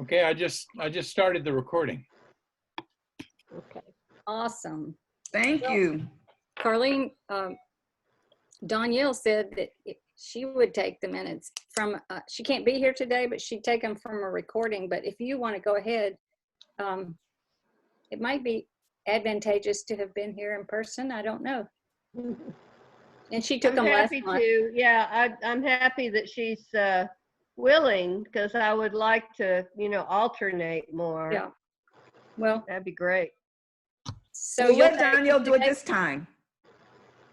Okay, I just started the recording. Okay, awesome. Thank you. Carlene, Danielle said that she would take the minutes from, she can't be here today, but she'd take them from a recording. But if you want to go ahead, it might be advantageous to have been here in person. I don't know. And she took them last month. I'm happy to. Yeah, I'm happy that she's willing, because I would like to, alternate more. Yeah. Well, that'd be great. So Well, you'll let Danielle do it this time.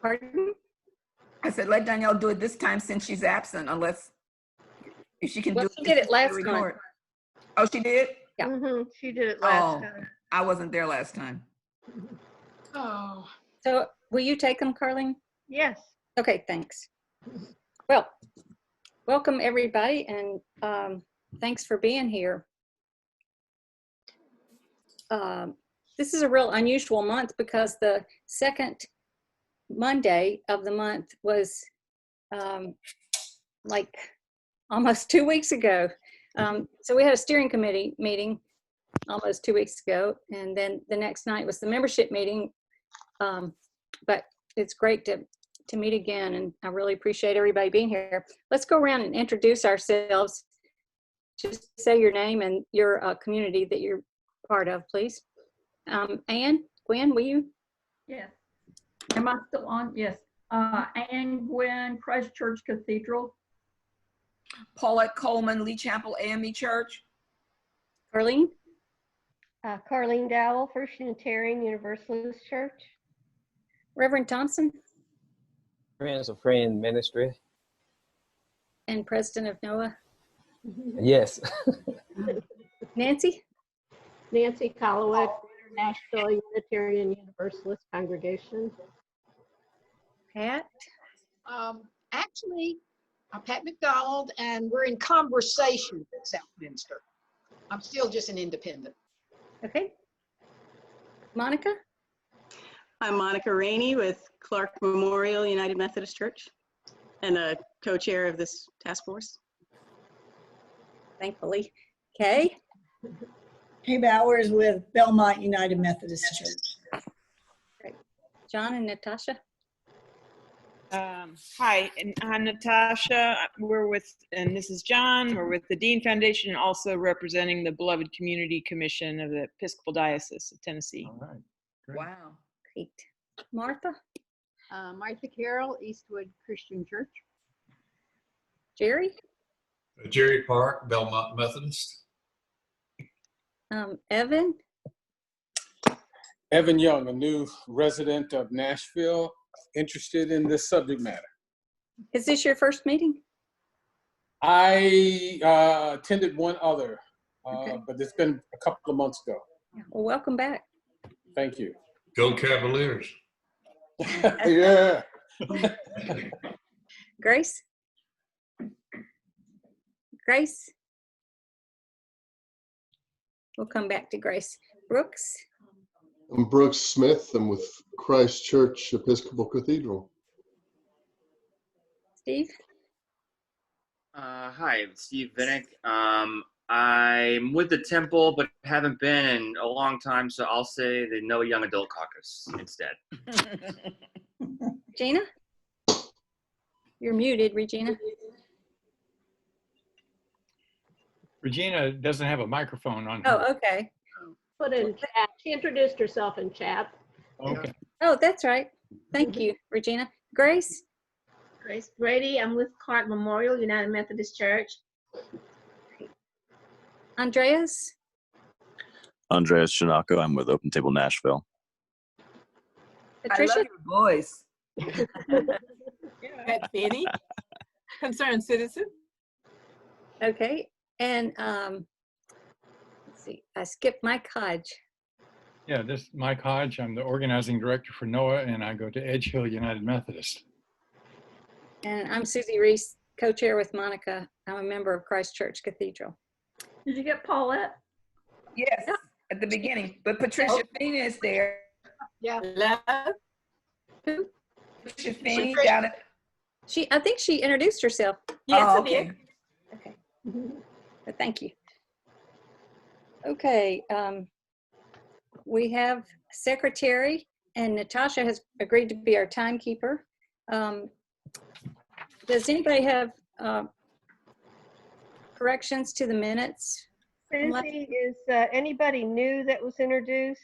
Pardon? I said, let Danielle do it this time since she's absent, unless if she can Well, do she did it last month. record. Oh, she did? Yeah. She did it last time. I wasn't there last time. Oh. So will you take them, Carlene? Yes. Okay, thanks. Well, welcome everybody, and thanks for being here. This is a real unusual month because the second Monday of the month was like almost 2 weeks ago. So we had a steering committee meeting almost 2 weeks ago, and then the next night was the membership meeting. But it's great to meet again, and I really appreciate everybody being here. Let's go around and introduce ourselves. Just say your name and your community that you're part of, please. Ann, Gwen, will you? Yes. Am I still on? Yes. Ann Gwen, Christchurch Cathedral. Paulette Coleman, Lee Chapel AME Church. Carlene? Carlene Dowell, First Unitarian Universalist Church. Reverend Thompson? Friends of Friend Ministry. And President of NOAA? Yes. Nancy? Nancy Calloway, Nashville Unitarian Universalist Congregation. Pat? Actually, I'm Pat McDonald, and we're in conversation with Southminster. I'm still just an independent. Okay. Monica? I'm Monica Rainey with Clark Memorial United Methodist Church and a co-chair of this task force. Thankfully. Kay? Kay Bowers with Belmont United Methodist Church. Great. John and Natasha? Hi, and I'm Natasha. And this is John. We're with the Dean Foundation and also representing the Beloved Community Commission of the Episcopal Diocese of Tennessee. All right. Great. Wow. Great. Martha? Martha Carroll, Eastwood Christian Church. Jerry? Jerry Park, Belmont Methodist. Evan? Evan Young, a new resident of Nashville, interested in this subject matter. Is this your first meeting? I attended one other, Okay. but it's been a couple of months ago. Well, welcome back. Thank you. Go Cavaliers. Yeah. Grace? Grace? We'll come back to Grace. Brooks? I'm Brooks Smith. I'm with Christ Church Episcopal Cathedral. Steve? Hi, I'm Steve Vinnick. I'm with the Temple, but haven't been in a long time, so I'll say the No Young Adult Caucus instead. Regina? You're muted, Regina. Regina doesn't have a microphone on her. Oh, okay. Put in chat. She introduced herself in chat. Okay. Oh, that's right. Thank you, Regina. Grace? Grace Brady, I'm with Clark Memorial United Methodist Church. Andreas? Andreas Shinako, I'm with Open Table Nashville. Patricia? I love your voice. Pat Finney, Concerned Citizen. Okay. And let's see, I skipped Mike Hodge. Yeah, this is Mike Hodge. I'm the organizing director for NOAA, and I go to Edge Hill United Methodist. And I'm Susie Ries, co-chair with Monica. I'm a member of Christ Church Cathedral. Did you get Paulette? Yes, at the beginning. But Patricia Feeney is there. Yeah. Who? Patricia Feeney down at. I think she introduced herself. Yes, Oh, I okay. did. Okay. But thank you. Okay, we have secretary, and Natasha has agreed to be our timekeeper. Does anybody have corrections to the minutes? Susie, is anybody new that was introduced?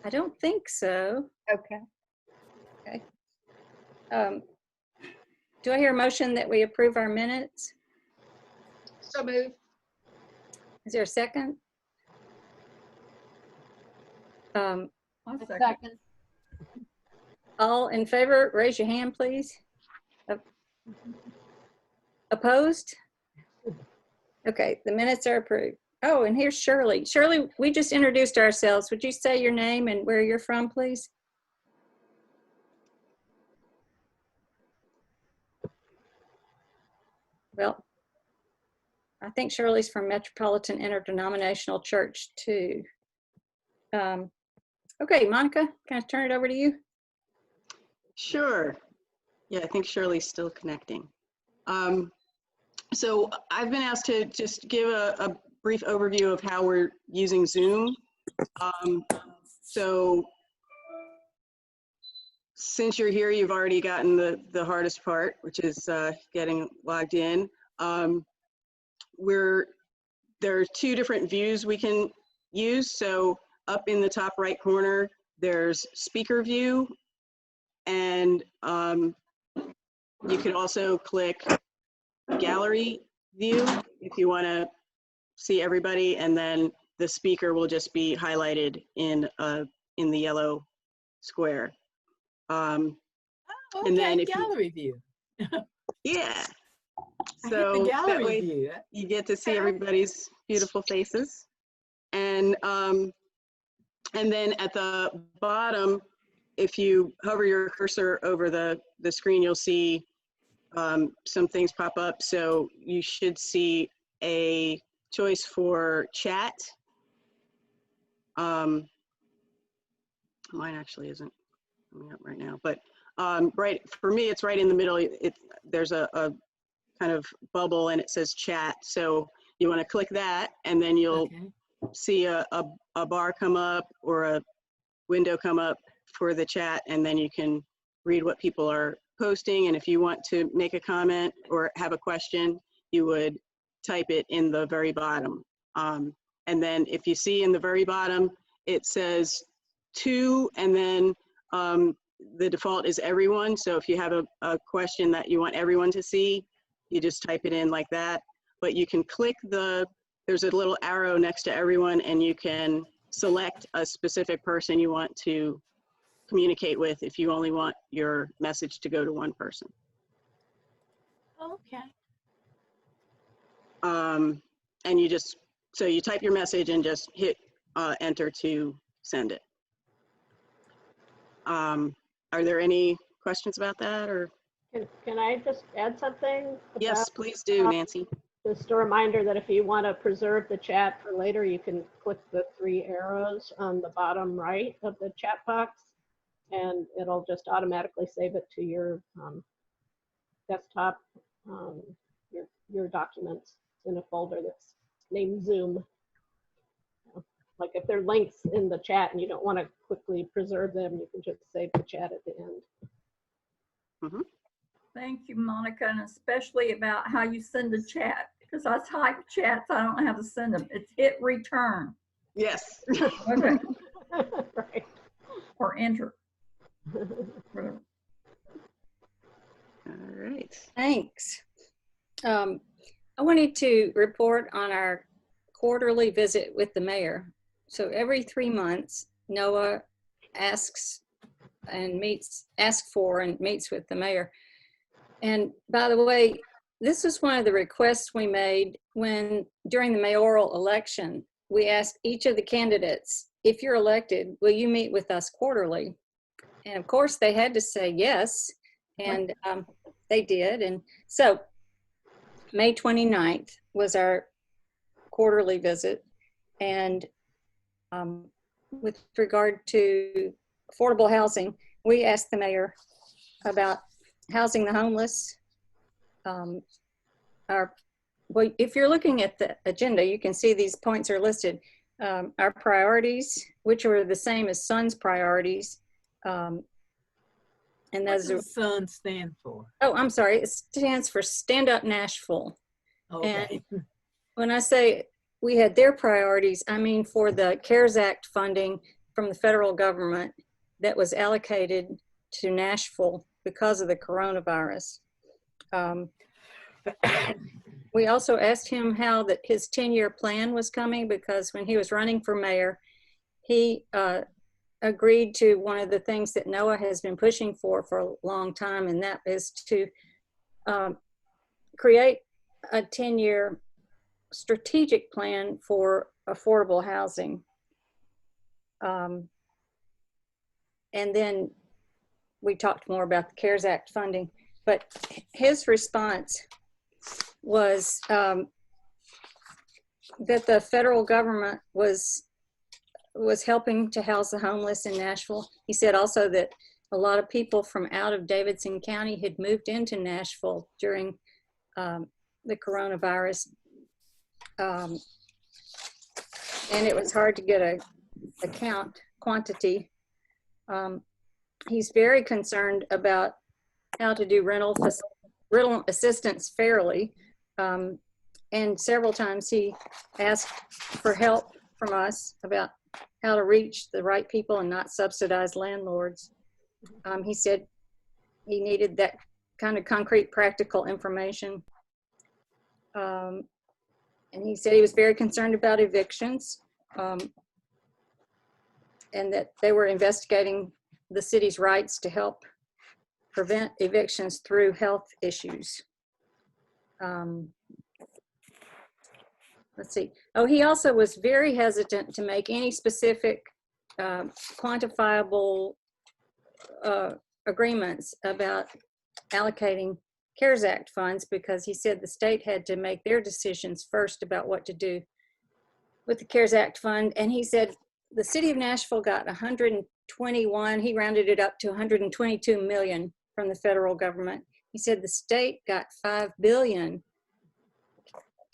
I don't think so. Okay. Okay. Do I hear a motion that we approve our minutes? So move. Is there a second? I'll second. All in favor, raise your hand, please. Opposed? Okay, the minutes are approved. Oh, and here's Shirley. Shirley, we just introduced ourselves. Would you say your name and where you're from, please? Well, I think Shirley's from Metropolitan Interdenominational Church too. Okay, Monica, can I turn it over to you? Sure. Yeah, I think Shirley's still connecting. So I've been asked to just give a brief overview of how we're using Zoom. So since you're here, you've already gotten the hardest part, which is getting logged in. There are two different views we can use. So up in the top right corner, there's speaker view, and you can also click gallery view if you want to see everybody, and then the speaker will just be highlighted in the yellow square. Okay, And then if gallery view. Yeah. I hit the So that gallery way view. you get to see everybody's beautiful faces. And then at the bottom, if you hover your cursor over the screen, you'll see some things pop up. So you should see a choice for chat. Mine actually isn't coming up right now, but right, for me, it's right in the middle. There's a kind of bubble and it says chat. So you want to click that, and then you'll see a bar come up or a window come up for the chat, and then you can read what people are posting. And if you want to make a comment or have a question, you would type it in the very bottom. And then if you see in the very bottom, it says to, and then the default is everyone. So if you have a question that you want everyone to see, you just type it in like that. But you can click there's a little arrow next to everyone, and you can select a specific person you want to communicate with if you only want your message to go to one person. Okay. And so you type your message and just hit enter to send it. Are there any questions about that, or? Can I just add something? Yes, please do, Nancy. Just a reminder that if you want to preserve the chat for later, you can click the 3 arrows on the bottom right of the chat box, and it'll just automatically save it to your desktop, your documents in a folder that's named Zoom. Like if there are links in the chat and you don't want to quickly preserve them, you can just save the chat at the end. Mm-hmm. Thank you, Monica, and especially about how you send a chat, because I type chats, I don't know how to send them. It's hit return. Yes. Okay. Right. Or enter. All right. Thanks. I wanted to report on our quarterly visit with the mayor. So every 3 months, NOAA asks for and meets with the mayor. And by the way, this was one of the requests we made when, during the mayoral election, we asked each of the candidates, if you're elected, will you meet with us quarterly? And of course, they had to say yes, and they did. And so May 29th was our quarterly visit. And with regard to affordable housing, we asked the mayor about housing the homeless, our well, if you're looking at the agenda, you can see these points are listed. Our priorities, which are the same as SUN's priorities. And those What does SUN stand for? Oh, I'm sorry. It stands for Stand Up Nashville. Okay. And when I say we had their priorities, I mean for the CARES Act funding from the federal government that was allocated to Nashville because of the coronavirus. We also asked him how his 10-year plan was coming, because when he was running for mayor, he agreed to one of the things that NOAA has been pushing for a long time, and that is to create a 10-year strategic plan for affordable housing. And then we talked more about the CARES Act funding, but his response was that the federal government was helping to house the homeless in Nashville. He said also that a lot of people from out of Davidson County had moved into Nashville during the coronavirus. And it was hard to get a quantity. He's very concerned about how to do rental assistance fairly. And several times he asked for help from us about how to reach the right people and not subsidize landlords. He said he needed that kind of concrete, practical information. And he said he was very concerned about evictions, and that they were investigating the city's rights to help prevent evictions through health issues. Let's see. Oh, he also was very hesitant to make any specific quantifiable agreements about allocating CARES Act funds, because he said the state had to make their decisions first about what to do with the CARES Act fund. And he said the city of Nashville got 121, he rounded it up to 122 million from the federal government. He said the state got $5 billion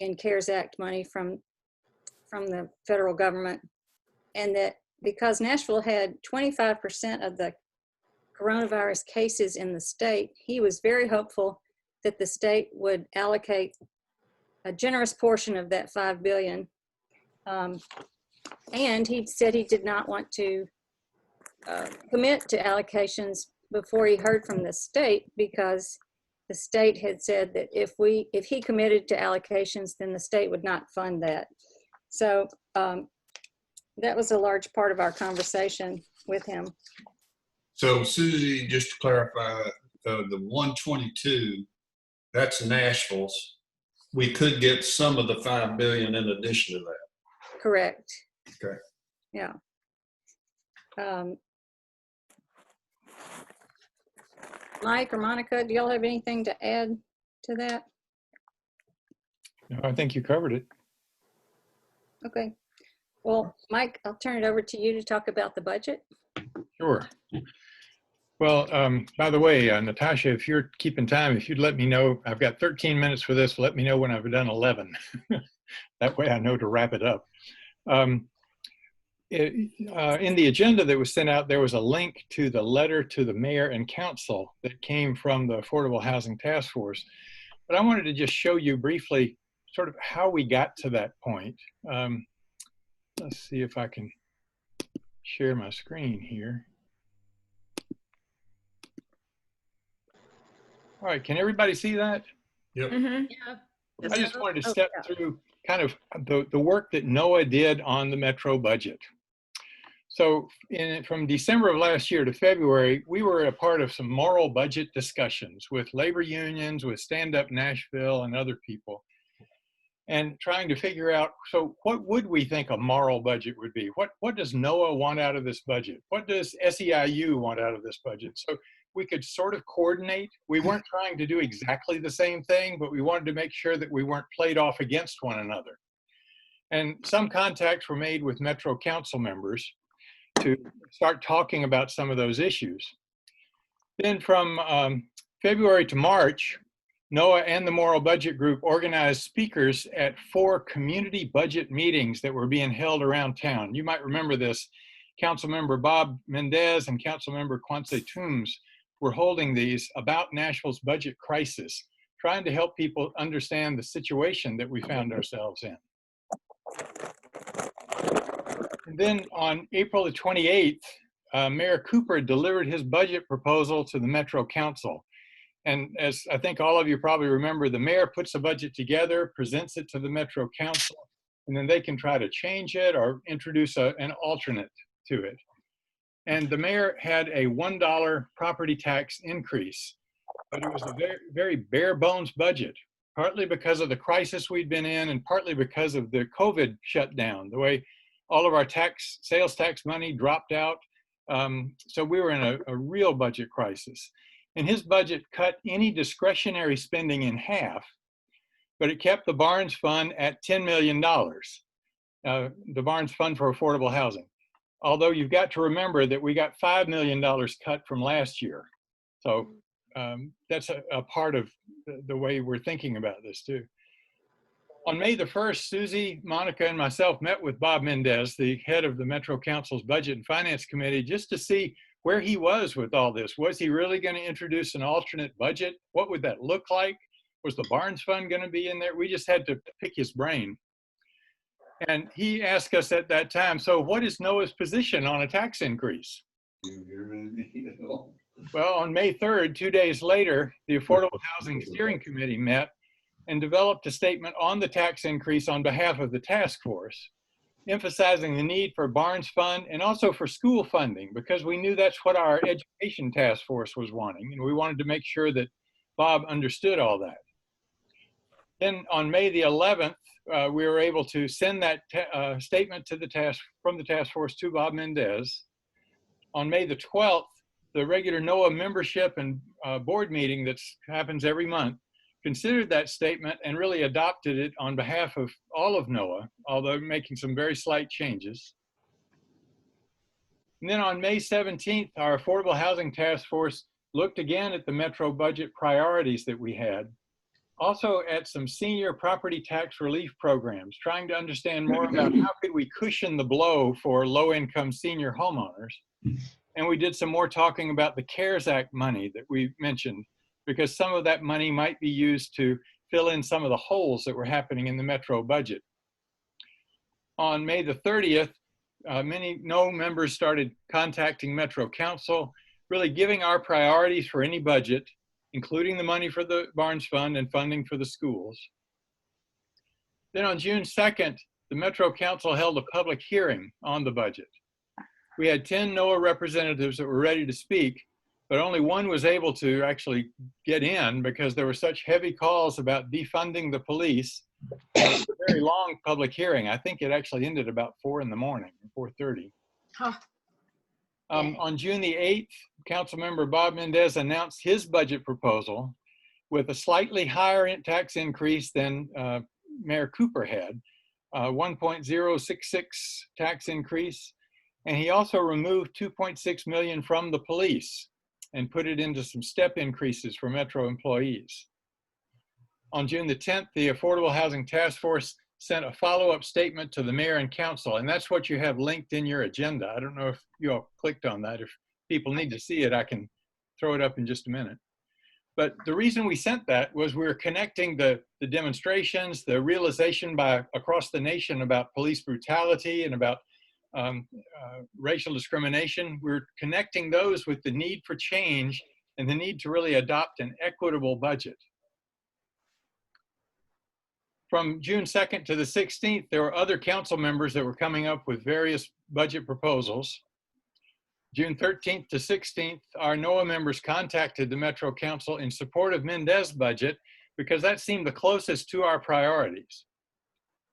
in CARES Act money from the federal government, and that because Nashville had 25% of the coronavirus cases in the state, he was very hopeful that the state would allocate a generous portion of that $5 billion. And he said he did not want to commit to allocations before he heard from the state, because the state had said that if he committed to allocations, then the state would not fund that. So that was a large part of our conversation with him. So Susie, just to clarify, the 122, that's Nashville's. We could get some of the $5 billion in addition to that. Correct. Okay. Yeah. Mike or Monica, do y'all have anything to add to that? No, I think you covered it. Okay. Well, Mike, I'll turn it over to you to talk about the budget. Sure. Well, by the way, Natasha, if you're keeping time, if you'd let me know, I've got 13 minutes for this. Let me know when I've done 11. That way I know to wrap it up. In the agenda that was sent out, there was a link to the letter to the mayor and council that came from the Affordable Housing Task Force. But I wanted to just show you briefly sort of how we got to that point. Let's see if I can share my screen here. All right, can everybody see that? Yep. Yeah. I just wanted to step through kind of the work that NOAA did on the Metro budget. So from December of last year to February, we were a part of some moral budget discussions with labor unions, with Stand Up Nashville and other people, and trying to figure out, so what would we think a moral budget would be? What does NOAA want out of this budget? What does SEIU want out of this budget? So we could sort of coordinate. We weren't trying to do exactly the same thing, but we wanted to make sure that we weren't played off against one another. And some contacts were made with Metro Council members to start talking about some of those issues. Then from February to March, NOAA and the Moral Budget Group organized speakers at 4 community budget meetings that were being held around town. You might remember this. Councilmember Bob Mendez and Councilmember Quincy Toombs were holding these about Nashville's budget crisis, trying to help people understand the situation that we found ourselves in. And then on April the 28th, Mayor Cooper delivered his budget proposal to the Metro Council. And as I think all of you probably remember, the mayor puts a budget together, presents it to the Metro Council, and then they can try to change it or introduce an alternate to it. And the mayor had a $1 property tax increase, but it was a very, very bare bones budget, partly because of the crisis we'd been in and partly because of the COVID shutdown, the way all of our sales tax money dropped out. So we were in a real budget crisis. And his budget cut any discretionary spending in half, but it kept the Barnes Fund at $10 million, the Barnes Fund for Affordable Housing. Although you've got to remember that we got $5 million cut from last year. So that's a part of the way we're thinking about this too. On May the 1st, Susie, Monica, and myself met with Bob Mendez, the head of the Metro Council's Budget and Finance Committee, just to see where he was with all this. Was he really going to introduce an alternate budget? What would that look like? Was the Barnes Fund going to be in there? We just had to pick his brain. And he asked us at that time, so what is NOAA's position on a tax increase? Well, on May 3rd, 2 days later, the Affordable Housing Steering Committee met and developed a statement on the tax increase on behalf of the task force, emphasizing the need for Barnes Fund and also for school funding, because we knew that's what our education task force was wanting, and we wanted to make sure that Bob understood all that. Then on May the 11th, we were able to send that statement to from the task force to Bob Mendez. On May the 12th, the regular NOAA membership and board meeting that happens every month considered that statement and really adopted it on behalf of all of NOAA, although making some very slight changes. And then on May 17th, our Affordable Housing Task Force looked again at the Metro budget priorities that we had, also at some senior property tax relief programs, trying to understand more about how could we cushion the blow for low-income senior homeowners. And we did some more talking about the CARES Act money that we mentioned, because some of that money might be used to fill in some of the holes that were happening in the Metro budget. On May the 30th, many NOAA members started contacting Metro Council, really giving our priorities for any budget, including the money for the Barnes Fund and funding for the schools. Then on June 2nd, the Metro Council held a public hearing on the budget. We had 10 NOAA representatives that were ready to speak, but only one was able to actually get in because there were such heavy calls about defunding the police. It was a very long public hearing. I think it actually ended about 4 in the morning, 4:30. Huh. On June the 8th, Councilmember Bob Mendez announced his budget proposal with a slightly higher tax increase than Mayor Cooper had, 1.066 tax increase. And he also removed $2.6 million from the police and put it into some step increases for Metro employees. On June the 10th, the Affordable Housing Task Force sent a follow-up statement to the mayor and council, and that's what you have linked in your agenda. I don't know if you all clicked on that. If people need to see it, I can throw it up in just a minute. But the reason we sent that was we were connecting the demonstrations, the realization across the nation about police brutality and about racial discrimination. We're connecting those with the need for change and the need to really adopt an equitable budget. From June 2nd to the 16th, there were other council members that were coming up with various budget proposals. June 13th to 16th, our NOAA members contacted the Metro Council in support of Mendez's budget because that seemed the closest to our priorities.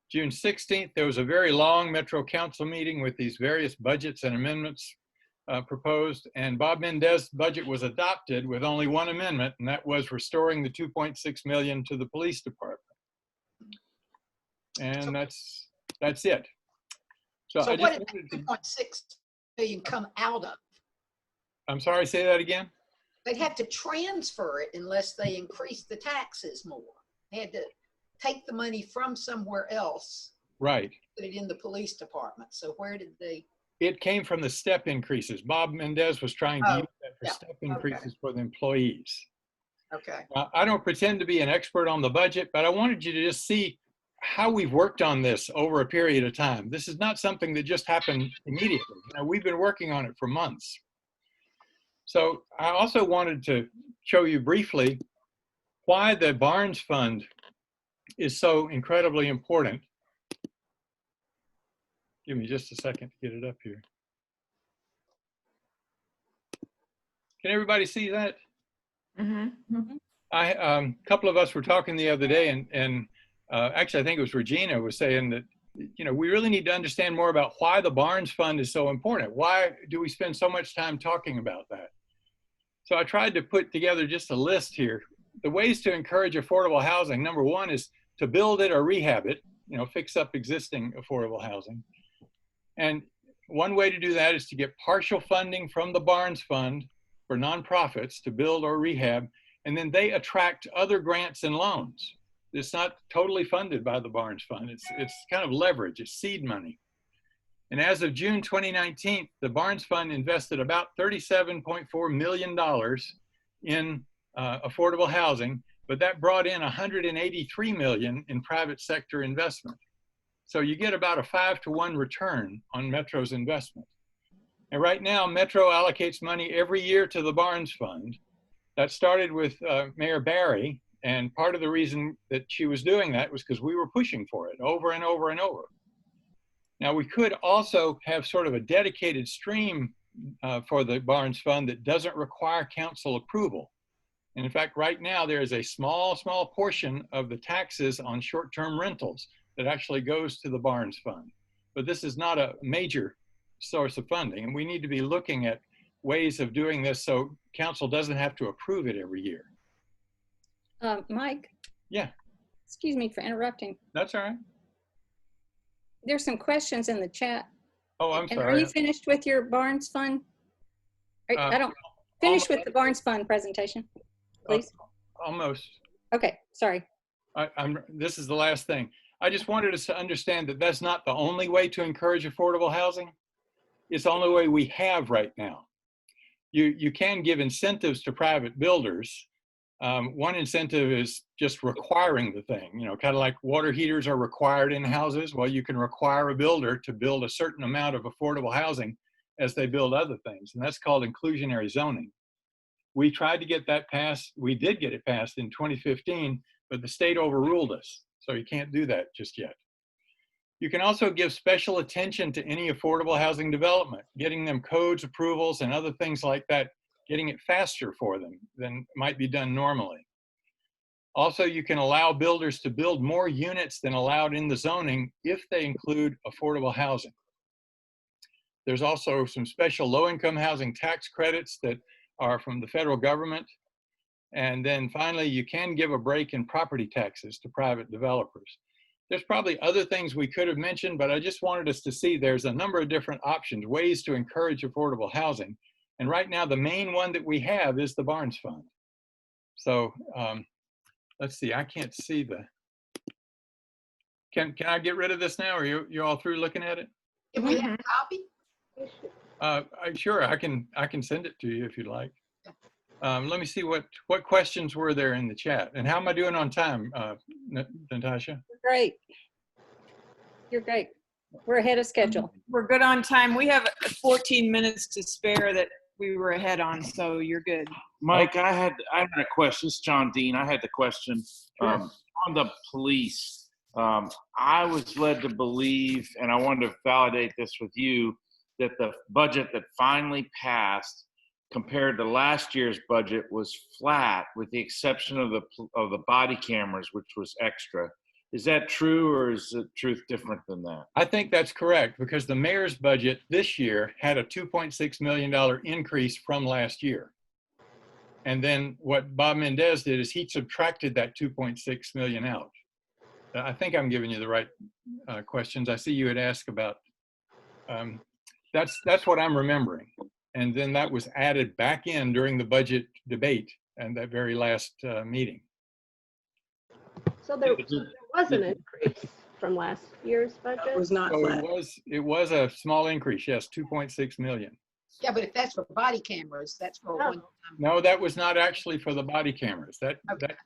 June 16th, there was a very long Metro Council meeting with these various budgets and amendments proposed, and Bob Mendez's budget was adopted with only one amendment, and that was restoring the $2.6 million to the police department. And that's it. So I what just did $2.6 million come out of? I'm sorry, say that again? they'd have to transfer it unless they increased the taxes more. They had to take the money from somewhere else, Right. put it in the police department. So where did they? It came from the step increases. Bob Mendez was trying to use that for step increases for the employees. Okay. I don't pretend to be an expert on the budget, but I wanted you to just see how we've worked on this over a period of time. This is not something that just happened immediately. You know, we've been working on it for months. So I also wanted to show you briefly why the Barnes Fund is so incredibly important. Give me just a second to get it up here. Can everybody see that? A couple of us were talking the other day, and actually I think it was Regina was saying that, you know, we really need to understand more about why the Barnes Fund is so important. Why do we spend so much time talking about that? So I tried to put together just a list here. The ways to encourage affordable housing, number one is to build it or rehab it, you know, fix up existing affordable housing. And one way to do that is to get partial funding from the Barnes Fund for nonprofits to build or rehab, and then they attract other grants and loans. It's not totally funded by the Barnes Fund. It's kind of leverage, it's seed money. And as of June 2019, the Barnes Fund invested about $37.4 million in affordable housing, but that brought in $183 million in private sector investment. So you get about a 5-to-1 return on Metro's investment. And right now, Metro allocates money every year to the Barnes Fund. That started with Mayor Barry, and part of the reason that she was doing that was because we were pushing for it over and over and over. Now, we could also have sort of a dedicated stream for the Barnes Fund that doesn't require council approval. And in fact, right now, there is a small portion of the taxes on short-term rentals that actually goes to the Barnes Fund. But this is not a major source of funding, and we need to be looking at ways of doing this so council doesn't have to approve it every year. Mike? Yeah. Excuse me for interrupting. That's all right. There's some questions in the chat. Oh, I'm And sorry. are you finished with your Barnes Fund? I don't finish with the Barnes Fund presentation, please. Almost. Okay, sorry. This is the last thing. I just wanted us to understand that that's not the only way to encourage affordable housing. It's the only way we have right now. You can give incentives to private builders. One incentive is just requiring the thing, you know, kind of like water heaters are required in houses. Well, you can require a builder to build a certain amount of affordable housing as they build other things, and that's called inclusionary zoning. We tried to get that passed. We did get it passed in 2015, but the state overruled us, so you can't do that just yet. You can also give special attention to any affordable housing development, getting them codes, approvals, and other things like that, getting it faster for them than might be done normally. Also, you can allow builders to build more units than allowed in the zoning if they include affordable housing. There's also some special low-income housing tax credits that are from the federal government. And then finally, you can give a break in property taxes to private developers. There's probably other things we could have mentioned, but I just wanted us to see there's a number of different options, ways to encourage affordable housing. And right now, the main one that we have is the Barnes Fund. So let's see, I can't see the, can I get rid of this now? Are you all through looking at it? Can we have a copy? Sure, I can send it to you if you'd like. Let me see what questions were there in the chat, and how am I doing on time, Natasha? Great. You're great. We're ahead of schedule. We're good on time. We have 14 minutes to spare that we were ahead on, so you're good. Mike, I had a question. It's John Dean. I had the question on the police. I was led to believe, and I wanted to validate this with you, that the budget that finally passed compared to last year's budget was flat, with the exception of the body cameras, which was extra. Is that true, or is the truth different than that? I think that's correct, because the mayor's budget this year had a $2.6 million increase from last year. And then what Bob Mendez did is he subtracted that 2.6 million out. I think I'm giving you the right questions. I see you had asked about, that's what I'm remembering. And then that was added back in during the budget debate and that very last meeting. So there was an increase from last year's budget? It was not So flat. it was a small increase, yes, 2.6 million. Yeah, but if that's for body cameras, that's for one. No, that was not actually for the body cameras. That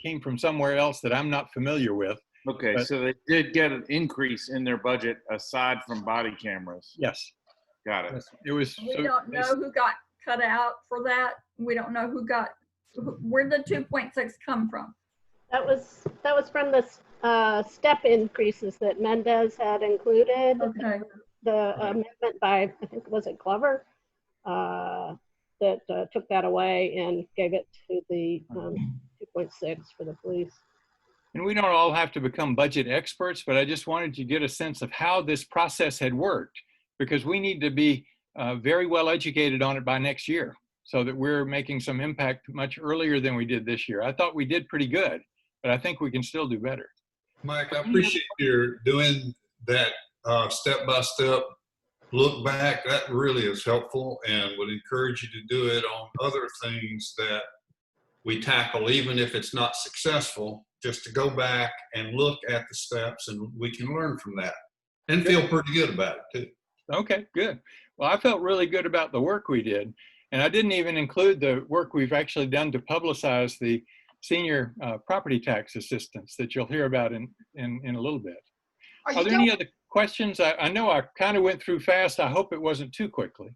came from somewhere else that I'm not familiar with. Okay, But- so they did get an increase in their budget aside from body cameras. Yes. Got it. It was. We so don't know who got cut out for that. We don't know where'd the 2.6 come from? That was from the step increases that Mendez had included. Okay. The amendment by, I think, was it Glover? That took that away and gave it to the 2.6 for the police. And we don't all have to become budget experts, but I just wanted to get a sense of how this process had worked, because we need to be very well educated on it by next year so that we're making some impact much earlier than we did this year. I thought we did pretty good, but I think we can still do better. Mike, I appreciate your doing that step-by-step look back. That really is helpful, and would encourage you to do it on other things that we tackle, even if it's not successful, just to go back and look at the steps, and we can learn from that and feel pretty good about it too. Okay, good. Well, I felt really good about the work we did. And I didn't even include the work we've actually done to publicize the senior property tax assistance that you'll hear about in a little bit. Are there any other questions? I know I kind of went through fast. I hope it wasn't too quickly.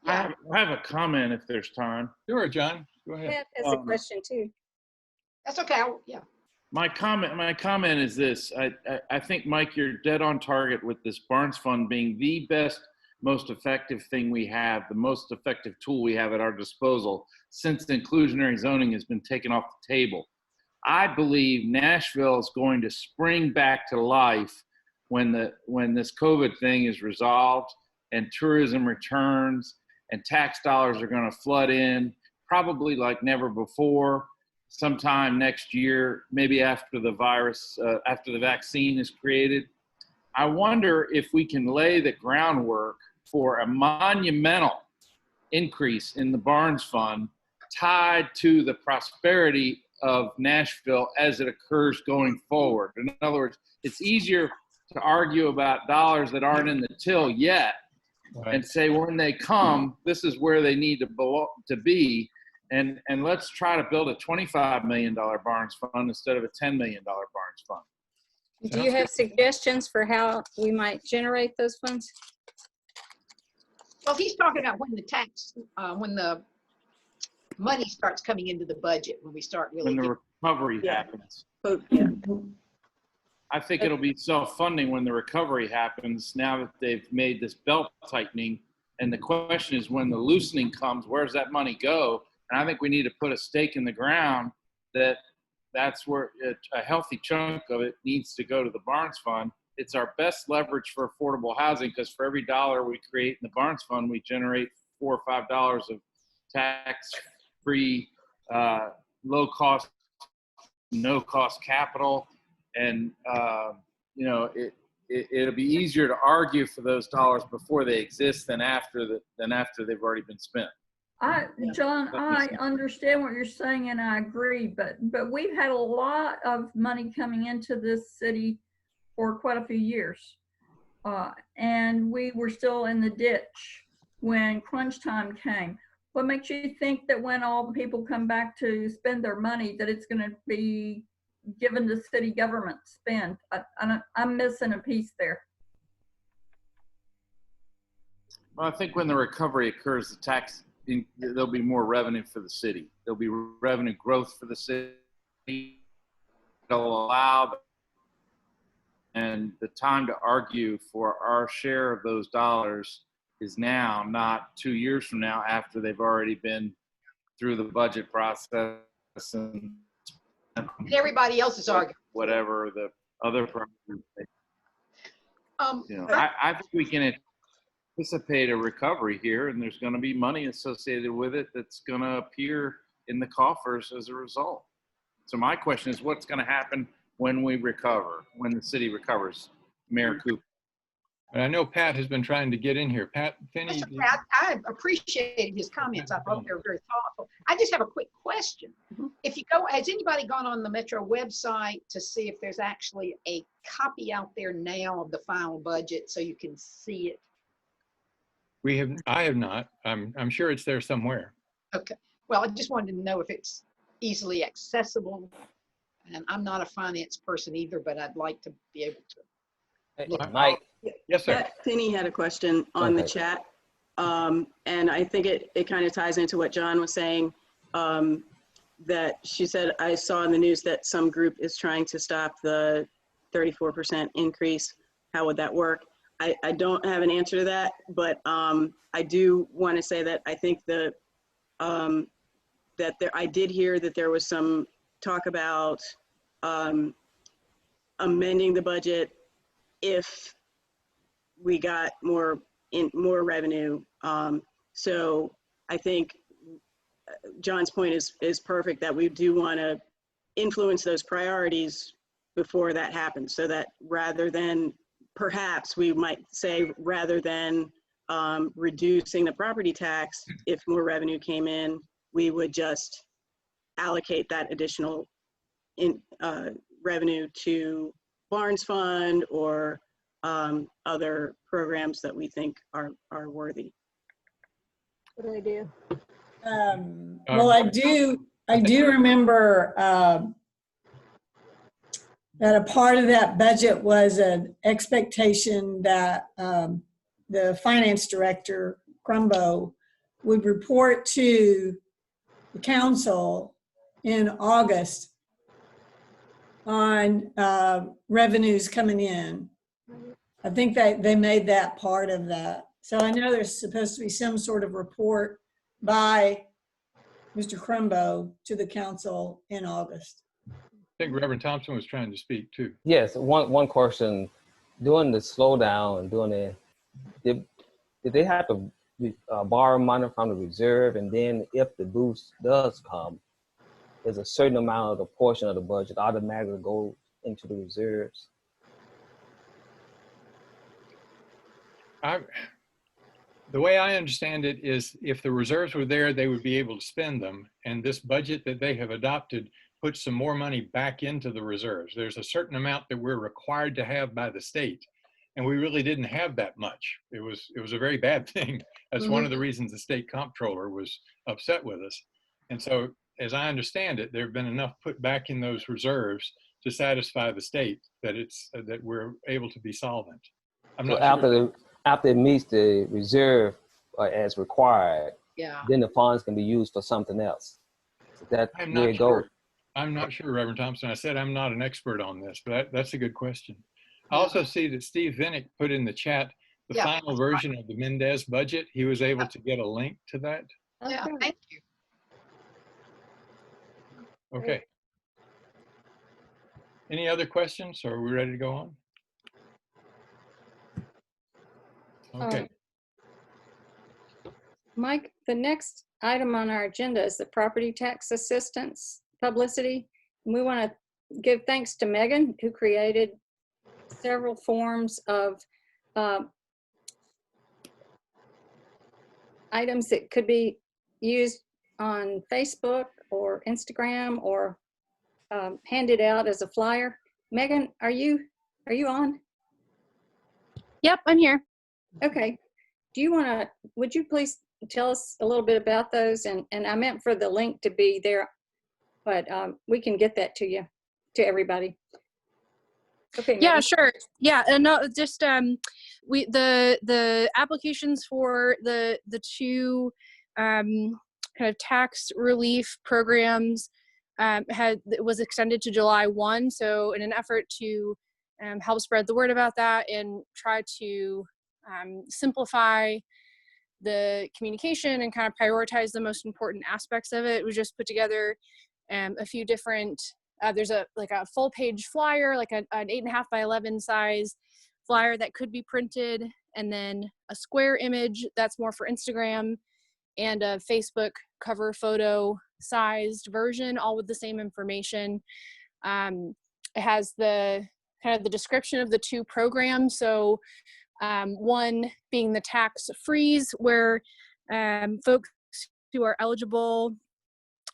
I have a comment if there's time. Sure, John, go ahead. Yeah, that's a question too. That's okay. Yeah. My comment is this. I think, Mike, you're dead on target with this Barnes Fund being the best, most effective thing we have, the most effective tool we have at our disposal since inclusionary zoning has been taken off the table. I believe Nashville is going to spring back to life when this COVID thing is resolved and tourism returns and tax dollars are going to flood in, probably like never before. Sometime next year, maybe after the after the vaccine is created. I wonder if we can lay the groundwork for a monumental increase in the Barnes Fund tied to the prosperity of Nashville as it occurs going forward. In other words, it's easier to argue about dollars that aren't in the till yet and say when they come, this is where they need to be. And let's try to build a $25 million Barnes Fund instead of a $10 million Barnes Fund. Do you have suggestions for how we might generate those funds? Well, he's talking about when the money starts coming into the budget, when we start really. When the recovery happens. Yeah. I think it'll be self-funding when the recovery happens now that they've made this belt tightening. And the question is, when the loosening comes, where does that money go? And I think we need to put a stake in the ground that's where a healthy chunk of it needs to go to the Barnes Fund. It's our best leverage for affordable housing because for every dollar we create in the Barnes Fund, we generate $4 or $5 of tax-free, low-cost, no-cost capital. And, it'll be easier to argue for those dollars before they exist than after they've already been spent. John, I understand what you're saying and I agree, but we've had a lot of money coming into this city for quite a few years. And we were still in the ditch when crunch time came. What makes you think that when all the people come back to spend their money that it's going to be given to city government to spend? I'm missing a piece there. Well, I think when the recovery occurs, there'll be more revenue for the city. There'll be revenue growth for the city. It'll allow and the time to argue for our share of those dollars is now, not 2 years from now after they've already been through the budget process and everybody else is arguing. Whatever the other problems. I think we can anticipate a recovery here, and there's going to be money associated with it that's going to appear in the coffers as a result. So my question is, what's going to happen when we recover, when the city recovers, Mayor Cooper? And I know Pat has been trying to get in here. Pat Finney. I appreciated his comments. I thought they were very thoughtful. I just have a quick question. If you go, has anybody gone on the Metro website to see if there's actually a copy out there now of the final budget so you can see it? I have not. I'm sure it's there somewhere. Okay. Well, I just wanted to know if it's easily accessible. And I'm not a finance person either, but I'd like to be able to look. Mike. Yes, sir. Pat Finney had a question on the chat. And I think it kind of ties into what John was saying, that she said, I saw in the news that some group is trying to stop the 34% increase. How would that work? I don't have an answer to that, but I do want to say that I think I did hear that there was some talk about amending the budget if we got more revenue. So I think John's point is perfect, that we do want to influence those priorities before that happens, so that rather than, perhaps we might say, rather than reducing the property tax, if more revenue came in, we would just allocate that additional revenue to Barnes Fund or other programs that we think are worthy. Good idea. Well, I do remember that a part of that budget was an expectation that the finance director, Crumbo, would report to the council in August on revenues coming in. I think that they made that part of that. So I know there's supposed to be some sort of report by Mr. Crumbo to the council in August. I think Reverend Thompson was trying to speak too. Yes, one question. During the slowdown and did they have to borrow money from the reserve, and then if the boost does come, there's a certain amount of the portion of the budget automatically goes into the reserves? The way I understand it is, if the reserves were there, they would be able to spend them. And this budget that they have adopted puts some more money back into the reserves. There's a certain amount that we're required to have by the state, and we really didn't have that much. It was a very bad thing. That's one of the reasons the state comptroller was upset with us. And so, as I understand it, there have been enough put back in those reserves to satisfy the state that that we're able to be solvent. I'm not sure. After it meets the reserve as required, then the funds can be used for something else. So that's where it goes. I'm not sure, Reverend Thompson. I said I'm not an expert on this, but that's a good question. I also see that Steve Vinnick put in the chat the final version of the Mendez budget. He was able to get a link to that. Yeah, thank you. Okay. Any other questions, or are we ready to go on? Okay. Mike, the next item on our agenda is the property tax assistance publicity. And we want to give thanks to Meagan, who created several forms of items that could be used on Facebook or Instagram or handed out as a flyer. Meagan, are you on? Yep, I'm here. Okay. Would you please tell us a little bit about those? And I meant for the link to be there, but we can get that to you, to everybody. Okay. Yeah, Megan. sure. Yeah, no, just the applications for the two kind of tax relief programs was extended to July 1. So in an effort to help spread the word about that and try to simplify the communication and kind of prioritize the most important aspects of it, we just put together a few different, there's a full page flyer, like an 8.5 by 11 size flyer that could be printed, and then a square image that's more for Instagram, and a Facebook cover photo sized version, all with the same information. It has the kind of the description of the two programs. So One being the tax freeze, where folks who are eligible,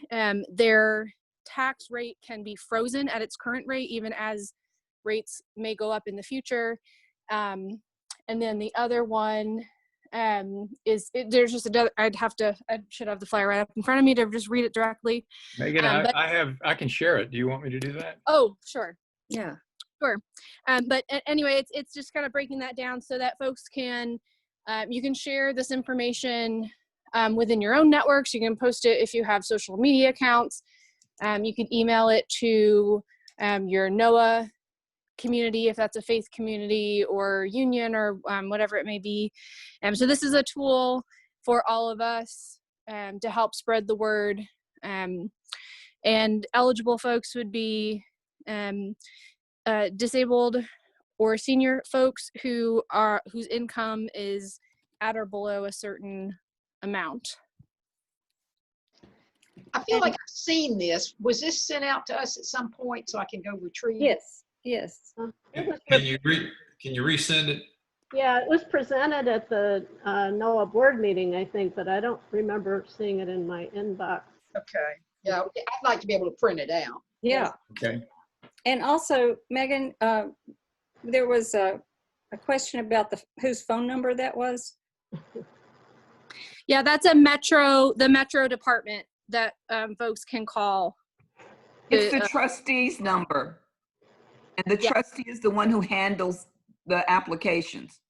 their tax rate can be frozen at its current rate, even as rates may go up in the future. And then the other one there's just another, I should have the flyer right up in front of me to just read it directly. Megan, I can share it. Do you want me to do that? Oh, sure. Yeah. Sure. But anyway, it's just kind of breaking that down so that folks can, you can share this information within your own networks. You can post it if you have social media accounts. You can email it to your NOAA community, if that's a faith community or union or whatever it may be. So this is a tool for all of us to help spread the word. And eligible folks would be disabled or senior folks whose income is at or below a certain amount. I feel like I've seen this. Was this sent out to us at some point so I can go retrieve? Yes. Yes. Can you resend it? Yeah, it was presented at the NOAA board meeting, I think, but I don't remember seeing it in my inbox. Okay. Yeah, I'd like to be able to print it out. Yeah. Okay. And also, Megan, there was a question about whose phone number that was. Yeah, that's the Metro department that folks can call. It's the trustee's number. And the trustee is the one who handles the applications.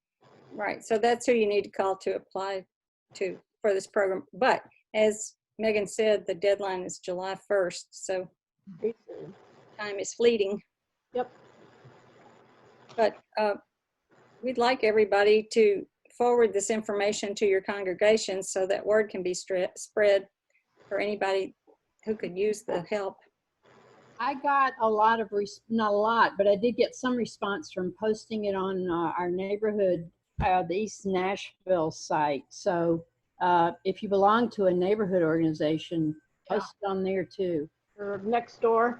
Right. So that's who you need to call to apply for this program. But as Megan said, the deadline is July 1st. So time is fleeting. Yep. But we'd like everybody to forward this information to your congregation so that word can be spread for anybody who could use the help. I got a lot of, not a lot, but I did get some response from posting it on our neighborhood, the East Nashville site. So if you belong to a neighborhood organization, post it on there too. Or next door.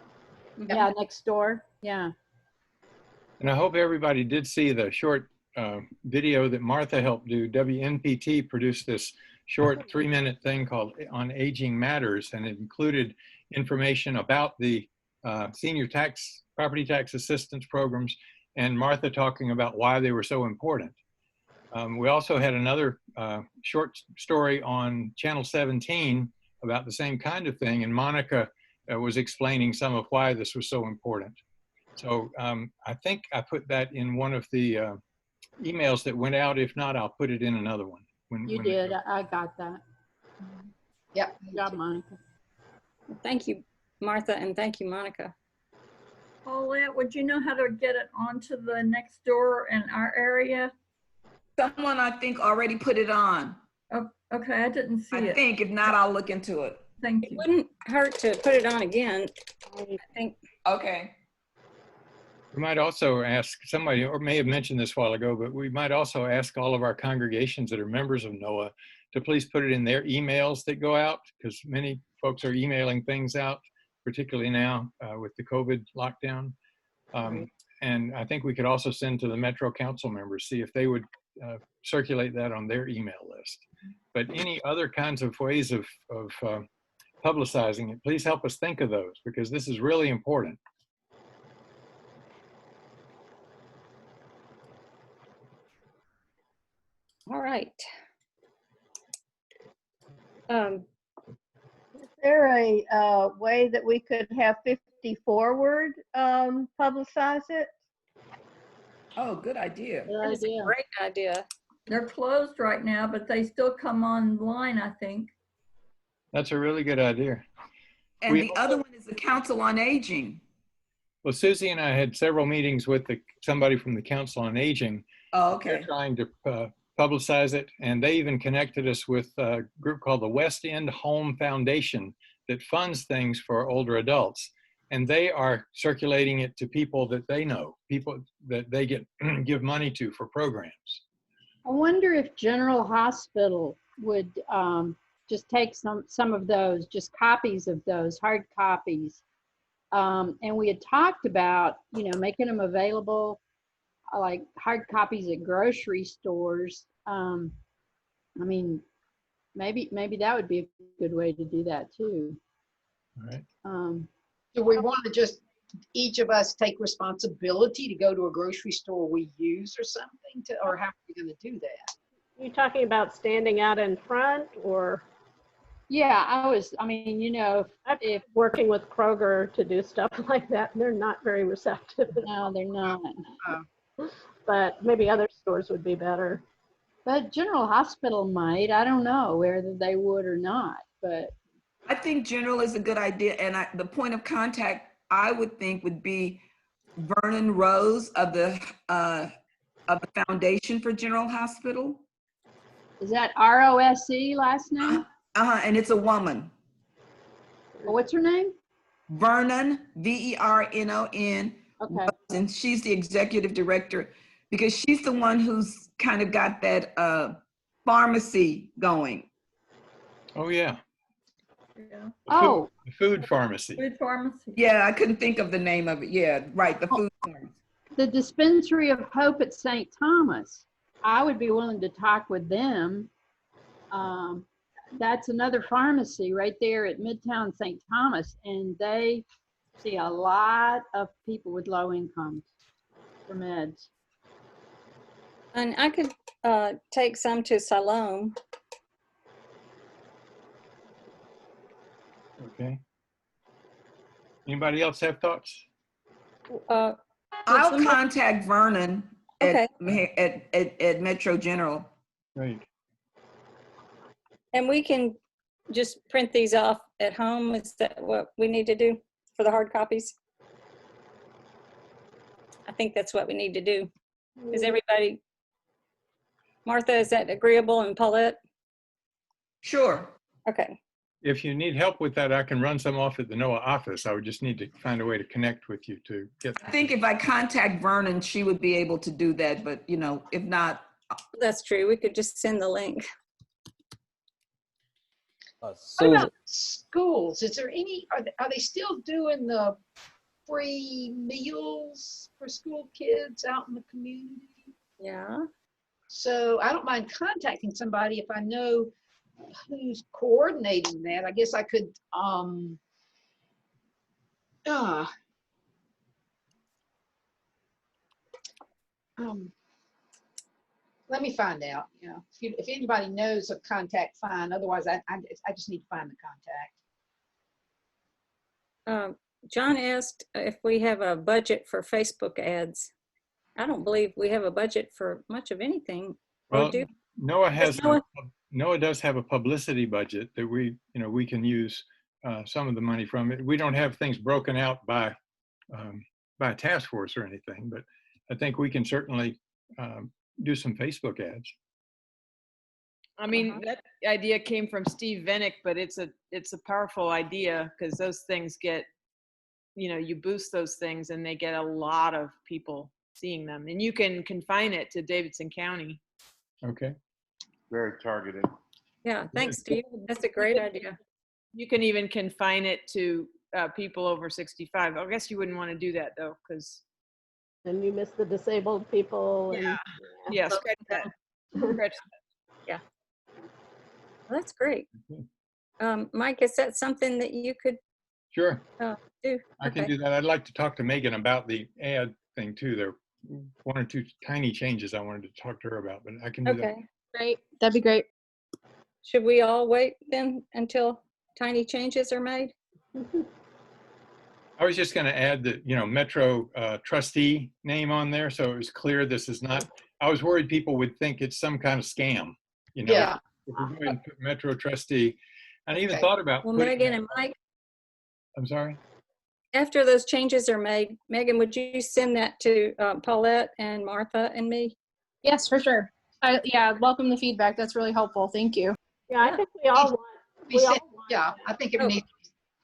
Yeah, next door. Yeah. And I hope everybody did see the short video that Martha helped do. WNPT produced this short 3-minute thing called On Aging Matters, and it included information about the senior property tax assistance programs, and Martha talking about why they were so important. We also had another short story on Channel 17 about the same kind of thing, and Monica was explaining some of why this was so important. So I think I put that in one of the emails that went out. If not, I'll put it in another one. You did. I got that. Yeah. Good job, Monica. Thank you, Martha, and thank you, Monica. Paulette, would you know how to get it onto the next door in our area? Someone, I think, already put it on. Oh, okay, I didn't see it. I think. If not, I'll look into it. Thank you. It wouldn't hurt to put it on again, I think. Okay. We might also ask somebody, or may have mentioned this a while ago, but we might also ask all of our congregations that are members of NOAA to please put it in their emails that go out, because many folks are emailing things out, particularly now with the COVID lockdown. And I think we could also send to the Metro Council members, see if they would circulate that on their email list. But any other kinds of ways of publicizing it, please help us think of those, because this is really important. All right. Is there a way that we could have 50 Forward publicize it? Oh, good idea. That is a great idea. They're closed right now, but they still come online, I think. That's a really good idea. And the other one is the Council on Aging. Well, Susie and I had several meetings with somebody from the Council on Aging. Oh, okay. They're trying to publicize it, and they even connected us with a group called the West End Home Foundation that funds things for older adults. And they are circulating it to people that they know, people that they give money to for programs. I wonder if General Hospital would just take some of those, just copies of those, hard copies. And we had talked about, making them available like hard copies at grocery stores. I mean, maybe that would be a good way to do that too. All right. Do we want to just each of us take responsibility to go to a grocery store we use or something to, or how are we going to do that? You talking about standing out in front or? Yeah, I mean, you know, if working with Kroger to do stuff like that, they're not very receptive. No, they're not. But maybe other stores would be better. But General Hospital might. I don't know whether they would or not. But I think general is a good idea. And the point of contact I would think would be Vernon Rose of the Foundation for General Hospital. Is that ROSE last name? And it's a woman. What's her name? Vernon, VERNON. Okay. And she's the executive director because she's the one who's kind of got that pharmacy going. Oh, yeah. Yeah. The food pharmacy. Food pharmacy. Yeah, I couldn't think of the name of it. Yeah, right, the food pharmacy. The Dispensary of Hope at St. Thomas. I would be willing to talk with them. That's another pharmacy right there at Midtown St. Thomas, and they see a lot of people with low incomes for meds. And I could take some to Siloam. Okay. Anybody else have thoughts? I'll contact Vernon at Metro General. Right. And we can just print these off at home. Is that what we need to do for the hard copies? I think that's what we need to do. Is everybody, Martha, is that agreeable, and Paulette? Sure. Okay. If you need help with that, I can run some off at the NOAA office. I would just need to find a way to connect with you to get. I think if I contact Vernon, she would be able to do that, but you know, if not. That's true. We could just send the link. What about schools? Is there any, are they still doing the free meals for school kids out in the community? Yeah. So I don't mind contacting somebody if I know who's coordinating that. I guess I could, let me find out. You know, if anybody knows a contact, fine. Otherwise, I just need to find the contact. John asked if we have a budget for Facebook ads. I don't believe we have a budget for much of anything. Well, NOAA does have a publicity budget that we can use some of the money from it. We don't have things broken out by a task force or anything, but I think we can certainly do some Facebook ads. I mean, that idea came from Steve Venick, but it's a powerful idea because those things get, you boost those things and they get a lot of people seeing them, and you can confine it to Davidson County. Okay. Very targeted. Yeah, thanks, Steve. That's a great idea. You can even confine it to people over 65. I guess you wouldn't want to do that though, because. And you miss the disabled people. Yeah. Yeah. Scratch that. Scratch that. Yeah. Well, that's great. Mike, is that something that you could Sure. do? I can do that. I'd like to talk to Meagan about the ad thing too. There are one or two tiny changes I wanted to talk to her about, but I can do that. Okay, great. That'd be great. Should we all wait then until tiny changes are made? I was just going to add the, Metro trustee name on there, so it was clear this is not. I was worried people would think it's some kind of scam. Yeah. If we're going to put Metro trustee, and I even Okay. thought about. Well, Meagan and Mike, I'm sorry. after those changes are made, Meagan, would you send that to Paulette and Martha and me? Yes, for sure. Yeah, welcome the feedback. That's really helpful. Thank you. Yeah, I think we all want. Yeah, I think it needs.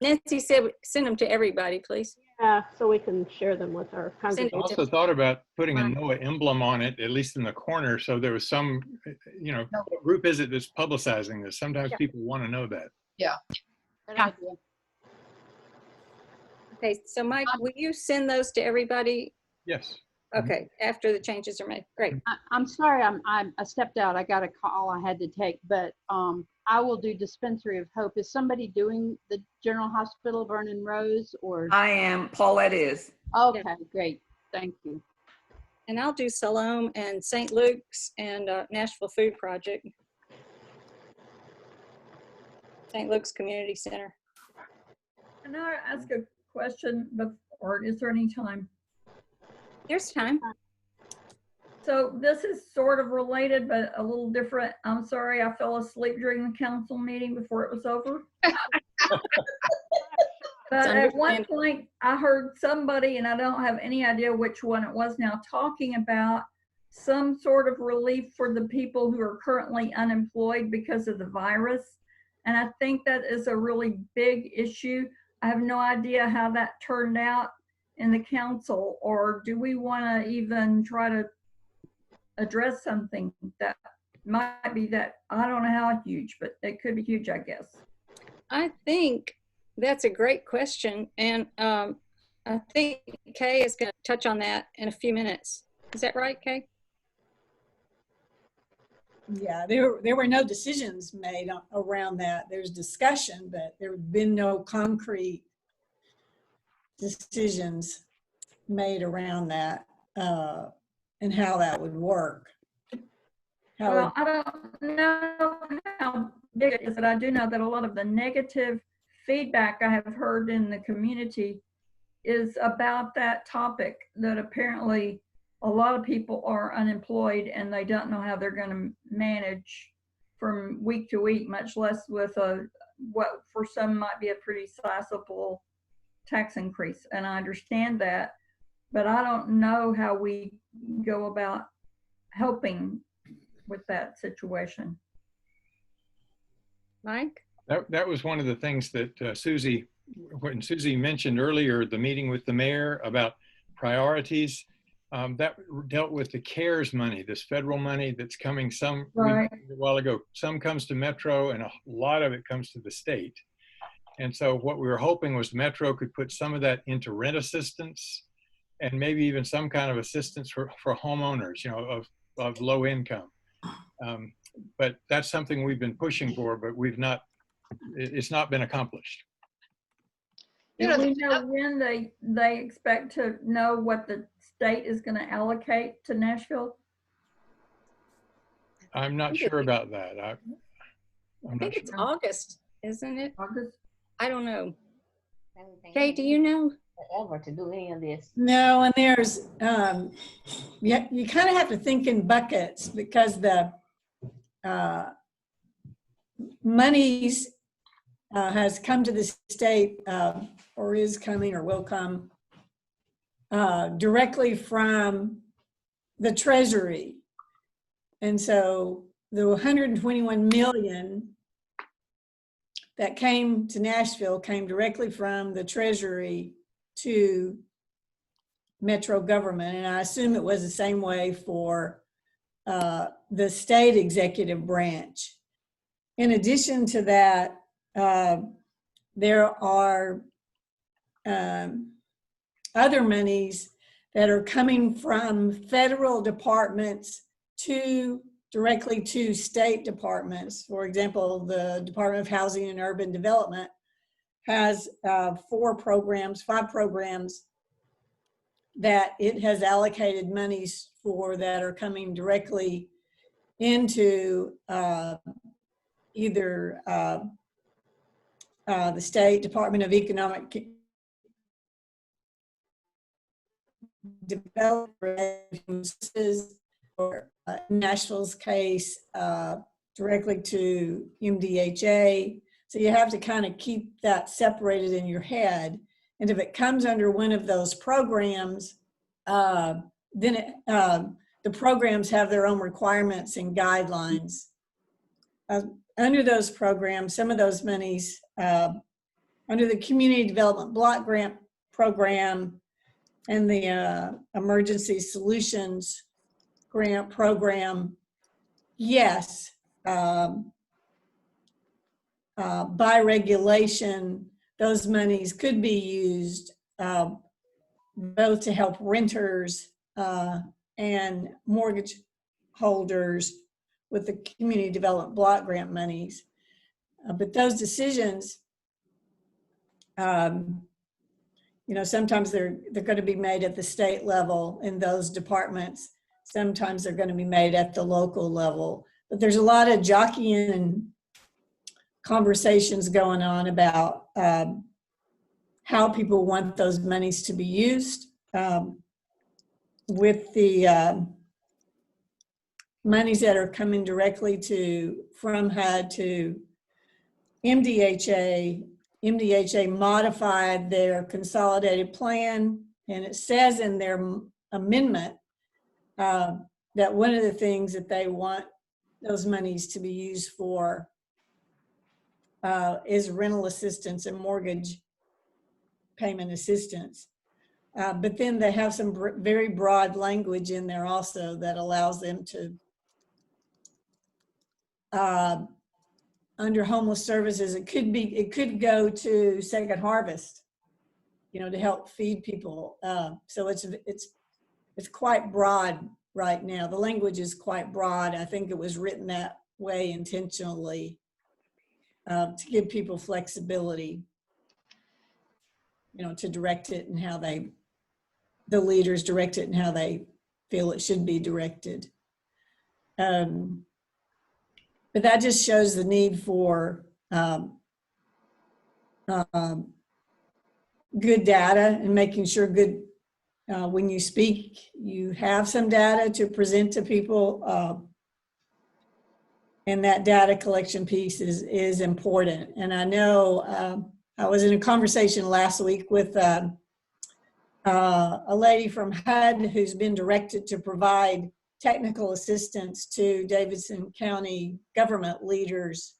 Nancy said send them to everybody, please. Yeah, so we can share them with our I congregation. also thought about putting a NOAA emblem on it, at least in the corner, so there was some, what group is it that's publicizing this? Sometimes people want to know that. Yeah. Okay, so Mike, will you send those to everybody? Yes. Okay, after the changes are made. Great. I'm sorry, I stepped out. I got a call I had to take, but I will do Dispensary of Hope. Is somebody doing the General Hospital Vernon Rose or? I am. Paulette is. Okay, great. Thank you. And I'll do Siloam and St. Luke's and Nashville Food Project. St. Luke's Community Center. Can I ask a question, or is there any time? There's time. So this is sort of related, but a little different. I'm sorry, I fell asleep during the council meeting before it was over. But at one point, I heard somebody, and I don't have any idea which one it was now, talking about some sort of relief for the people who are currently unemployed because of the virus. And I think that is a really big issue. I have no idea how that turned out in the council, or do we want to even try to address something that might be that, I don't know how huge, but it could be huge, I guess. I think that's a great question. And I think Kay is going to touch on that in a few minutes. Is that right, Kay? Yeah, there were no decisions made around that. There's discussion, but there have been no concrete decisions made around that and how that would work. Well, I don't know how big it is, but I do know that a lot of the negative feedback I have heard in the community is about that topic, that apparently a lot of people are unemployed and they don't know how they're going to manage from week to week, much less with what for some might be a pretty sizable tax increase. And I understand that, but I don't know how we go about helping with that situation. Mike? That was one of the things that Susie, when Susie mentioned earlier, the meeting with the mayor about priorities, that dealt with the CARES money, this federal money that's coming a while ago. Some comes to Metro and a lot of it comes to the state. And so what we were hoping was Metro could put some of that into rent assistance and maybe even some kind of assistance for homeowners, you know, of low income. But that's something we've been pushing for, but it's not been accomplished. Do we know when they expect to know what the state is going to allocate to Nashville? I'm not sure about that. I think it's August, isn't it? August? I don't know. Kay, do you know? Ever to do any of this. No, and there's, you kind of have to think in buckets because the monies has come to the state or is coming or will come directly from the Treasury. And so the 121 million that came to Nashville came directly from the Treasury to Metro government. And I assume it was the same way for the state executive branch. In addition to that, there are other monies that are coming from federal departments directly to state departments. For example, the Department of Housing and Urban Development has 5 programs that it has allocated monies for that are coming directly into either the State Department of Economic Development, or Nashville's case, directly to MDHA. So you have to kind of keep that separated in your head. And if it comes under one of those programs, then the programs have their own requirements and guidelines. Under those programs, some of those monies, under the Community Development Block Grant Program and the Emergency Solutions Grant Program, yes, by regulation, those monies could be used both to help renters and mortgage holders with the community development block grant monies. But those decisions, sometimes they're going to be made at the state level in those departments. Sometimes they're going to be made at the local level. But there's a lot of jockeying and conversations going on about how people want those monies to be used. With the monies that are coming directly from HUD to MDHA, MDHA modified their consolidated plan, and it says in their amendment that one of the things that they want those monies to be used for is rental assistance and mortgage payment assistance. But then they have some very broad language in there also that allows them to, under homeless services, it could go to Second Harvest, to help feed people. So it's quite broad right now. The language is quite broad. I think it was written that way intentionally to give people flexibility, to direct it and how the leaders direct it and how they feel it should be directed. But that just shows the need for good data and making sure when you speak, you have some data to present to people. And that data collection piece is important. And I know I was in a conversation last week with a lady from HUD who's been directed to provide technical assistance to Davidson County government leaders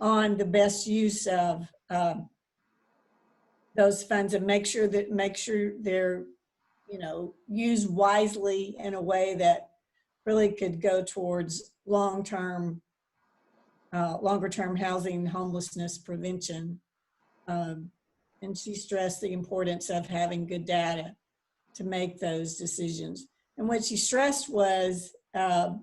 on the best use of those funds, and make sure they're used wisely in a way that really could go towards longer-term housing homelessness prevention. And she stressed the importance of having good data to make those decisions. And what she stressed was, I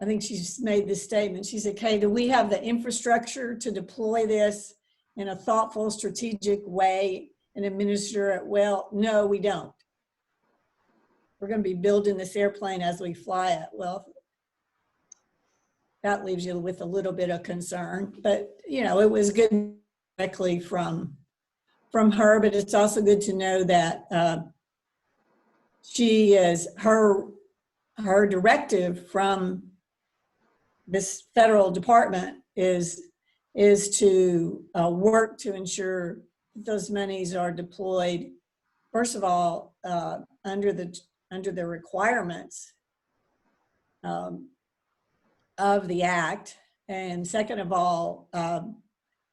think she made this statement. She said, "Kay, do we have the infrastructure to deploy this in a thoughtful, strategic way and administer it well?" No, we don't. We're going to be building this airplane as we fly it. Well, that leaves you with a little bit of concern, but it was good directly from her, but it's also good to know that she is her directive from this federal department is to work to ensure those monies are deployed, first of all, under the requirements of the act, and second of all,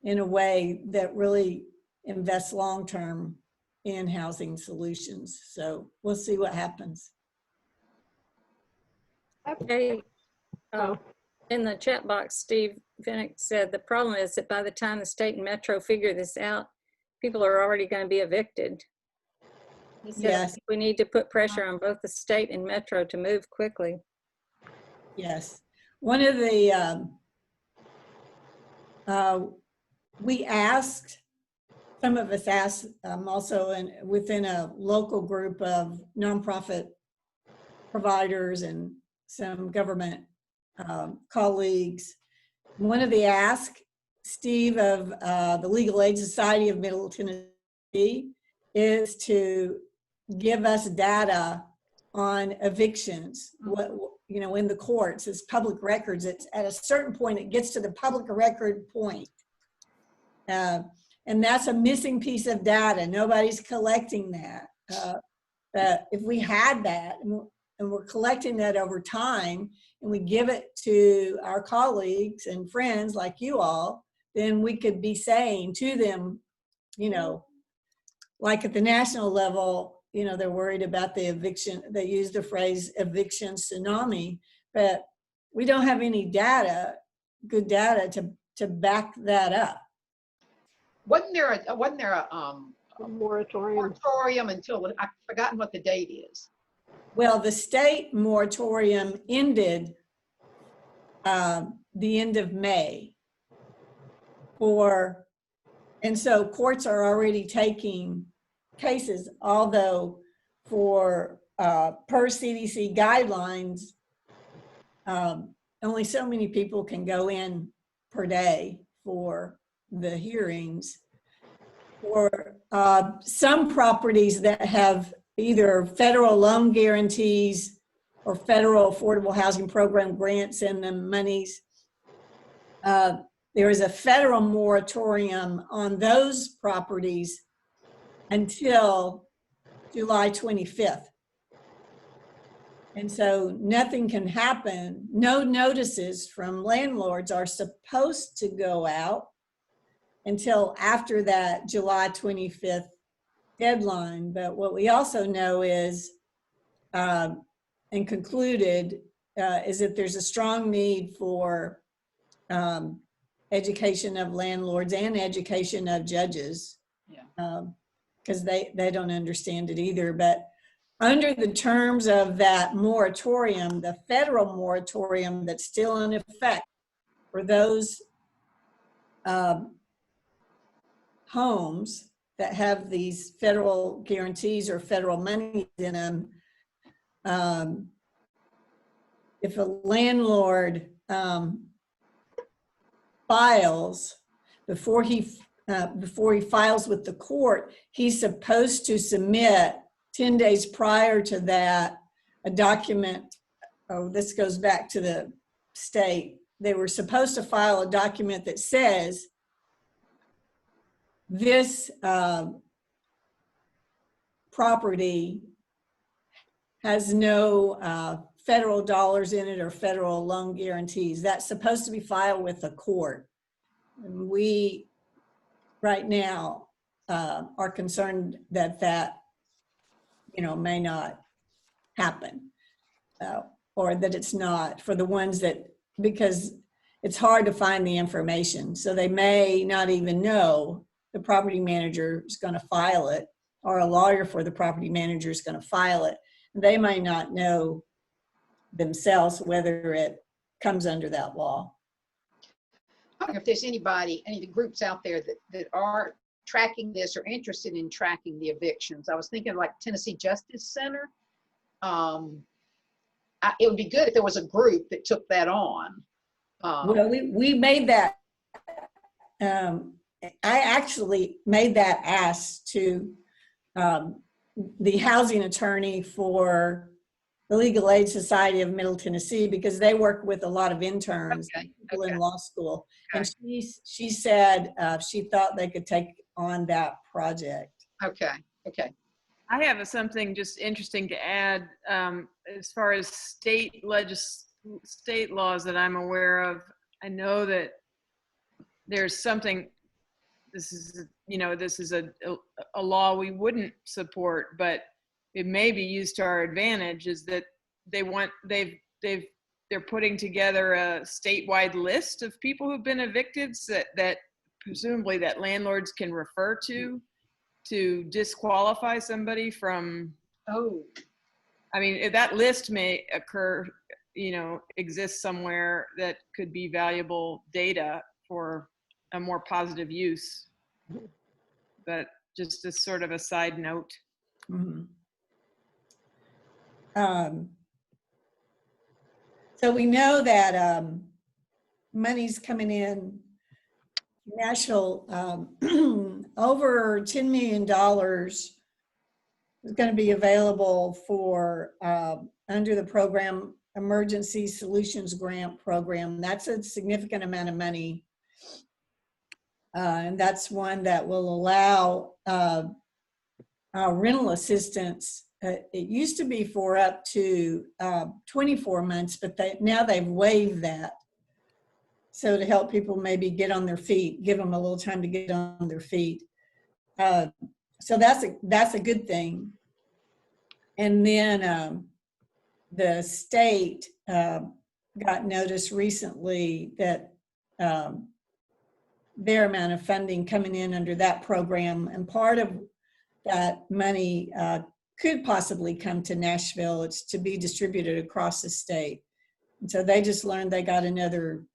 in a way that really invests long-term in housing solutions. So we'll see what happens. Okay. In the chat box, Steve Vinnick said the problem is that by the time the state and Metro figure this out, people are already going to be evicted. He said, Yes. we need to put pressure on both the state and Metro to move quickly. Yes. One of the, we asked, some of us asked also within a local group of nonprofit providers and some government colleagues. One of the asks, Steve, of the Legal Aid Society of Middle Tennessee, is to give us data on evictions. What, in the courts, it's public records. It's at a certain point, it gets to the public record point. And that's a missing piece of data. Nobody's collecting that. But if we had that, and we're collecting that over time, and we give it to our colleagues and friends like you all, then we could be saying to them, like at the national level, they're worried about the eviction. They use the phrase eviction tsunami, but we don't have any data, good data to back that up. Wasn't there Moratorium. Moratorium until, I've forgotten what the date is. Well, the state moratorium ended the end of May and so courts are already taking cases, although per CDC guidelines, only so many people can go in per day for the hearings. For some properties that have either federal loan guarantees or federal affordable housing program grants in them monies, there is a federal moratorium on those properties until July 25th. And so nothing can happen. No notices from landlords are supposed to go out until after that July 25th deadline. But what we also know is, and concluded, is that there's a strong need for education of landlords and education of judges, because they don't understand it either. But under the terms of that moratorium, the federal moratorium that's still in effect for those homes that have these federal guarantees or federal money in them, if a landlord files before he files with the court, he's supposed to submit 10 days prior to that a document. Oh, this goes back to the state. They were supposed to file a document that says this property has no federal dollars in it or federal loan guarantees. That's supposed to be filed with the court. And we, right now, are concerned that may not happen, or that it's not for the ones that, because it's hard to find the information. So they may not even know the property manager is going to file it, or a lawyer for the property manager is going to file it. They may not know themselves whether it comes under that law. I don't know if there's any of the groups out there that are tracking this or interested in tracking the evictions. I was thinking like Tennessee Justice Center. It would be good if there was a group that took that on. Well, we made that. I actually made that ask to the housing attorney for the Legal Aid Society of Middle Tennessee, because they work with a lot of interns, people in law school. And she said she thought they could take on that project. Okay. I have something just interesting to add as far as state laws that I'm aware of. I know that there's something. This is a law we wouldn't support, but it may be used to our advantage. Is that they're putting together a statewide list of people who've been evicted that presumably that landlords can refer to disqualify somebody from. Oh, I mean, that list may exist somewhere that could be valuable data for a more positive use. But just as sort of a side note. Mm-hmm. So we know that money's coming in national, over $10 million is going to be available for under the program Emergency Solutions Grant Program. That's a significant amount of money. And that's one that will allow rental assistance. It used to be for up to 24 months, but now they've waived that. So to help people maybe get on their feet, give them a little time to get on their feet. So that's a good thing. And then the state got notice recently that their amount of funding coming in under that program, and part of that money could possibly come to Nashville. It's to be distributed across the state. And so they just learned they got another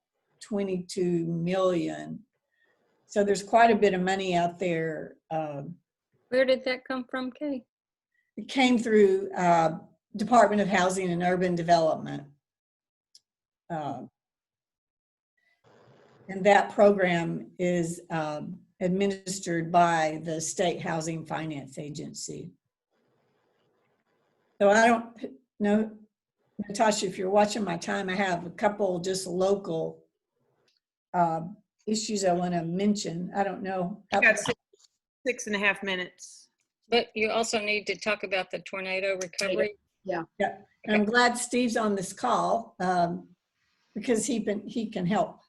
22 million. So there's quite a bit of money out there. Where did that come from, Kay? It came through Department of Housing and Urban Development. And that program is administered by the State Housing Finance Agency. So I don't know, Natasha, if you're watching my time, I have a couple just local issues I want to mention. I don't know. I got 6.5 minutes. But you also need to talk about the tornado recovery. Yeah. Yeah. And I'm glad Steve's on this call because he can help.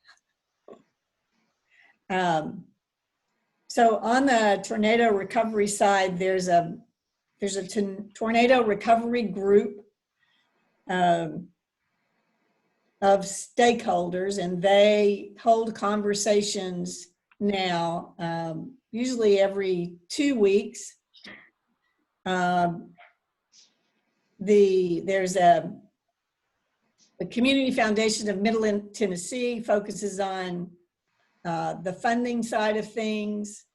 So on the tornado recovery side, there's a tornado recovery group of stakeholders, and they hold conversations now, usually every 2 weeks. There's the Community Foundation of Middle Tennessee focuses on the funding side of things.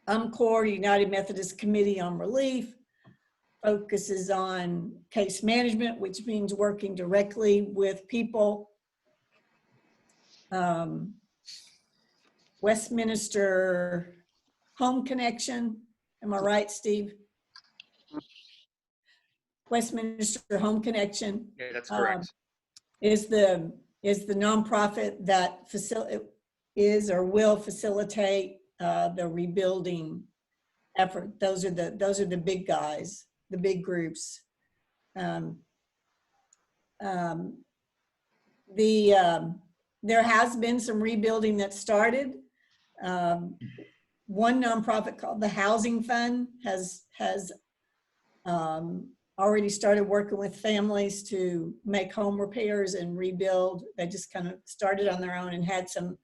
UMCOR, United Methodist Committee on Relief, focuses on case management, which means working directly with people. Westminster Home Connection, am I right, Steve? Westminster Home Connection. Yeah, that's correct. Is the nonprofit that is or will facilitate the rebuilding effort. Those are the big guys, the big groups. There has been some rebuilding that started. One nonprofit called the Housing Fund has already started working with families to make home repairs and rebuild. They just kind of started on their own and had some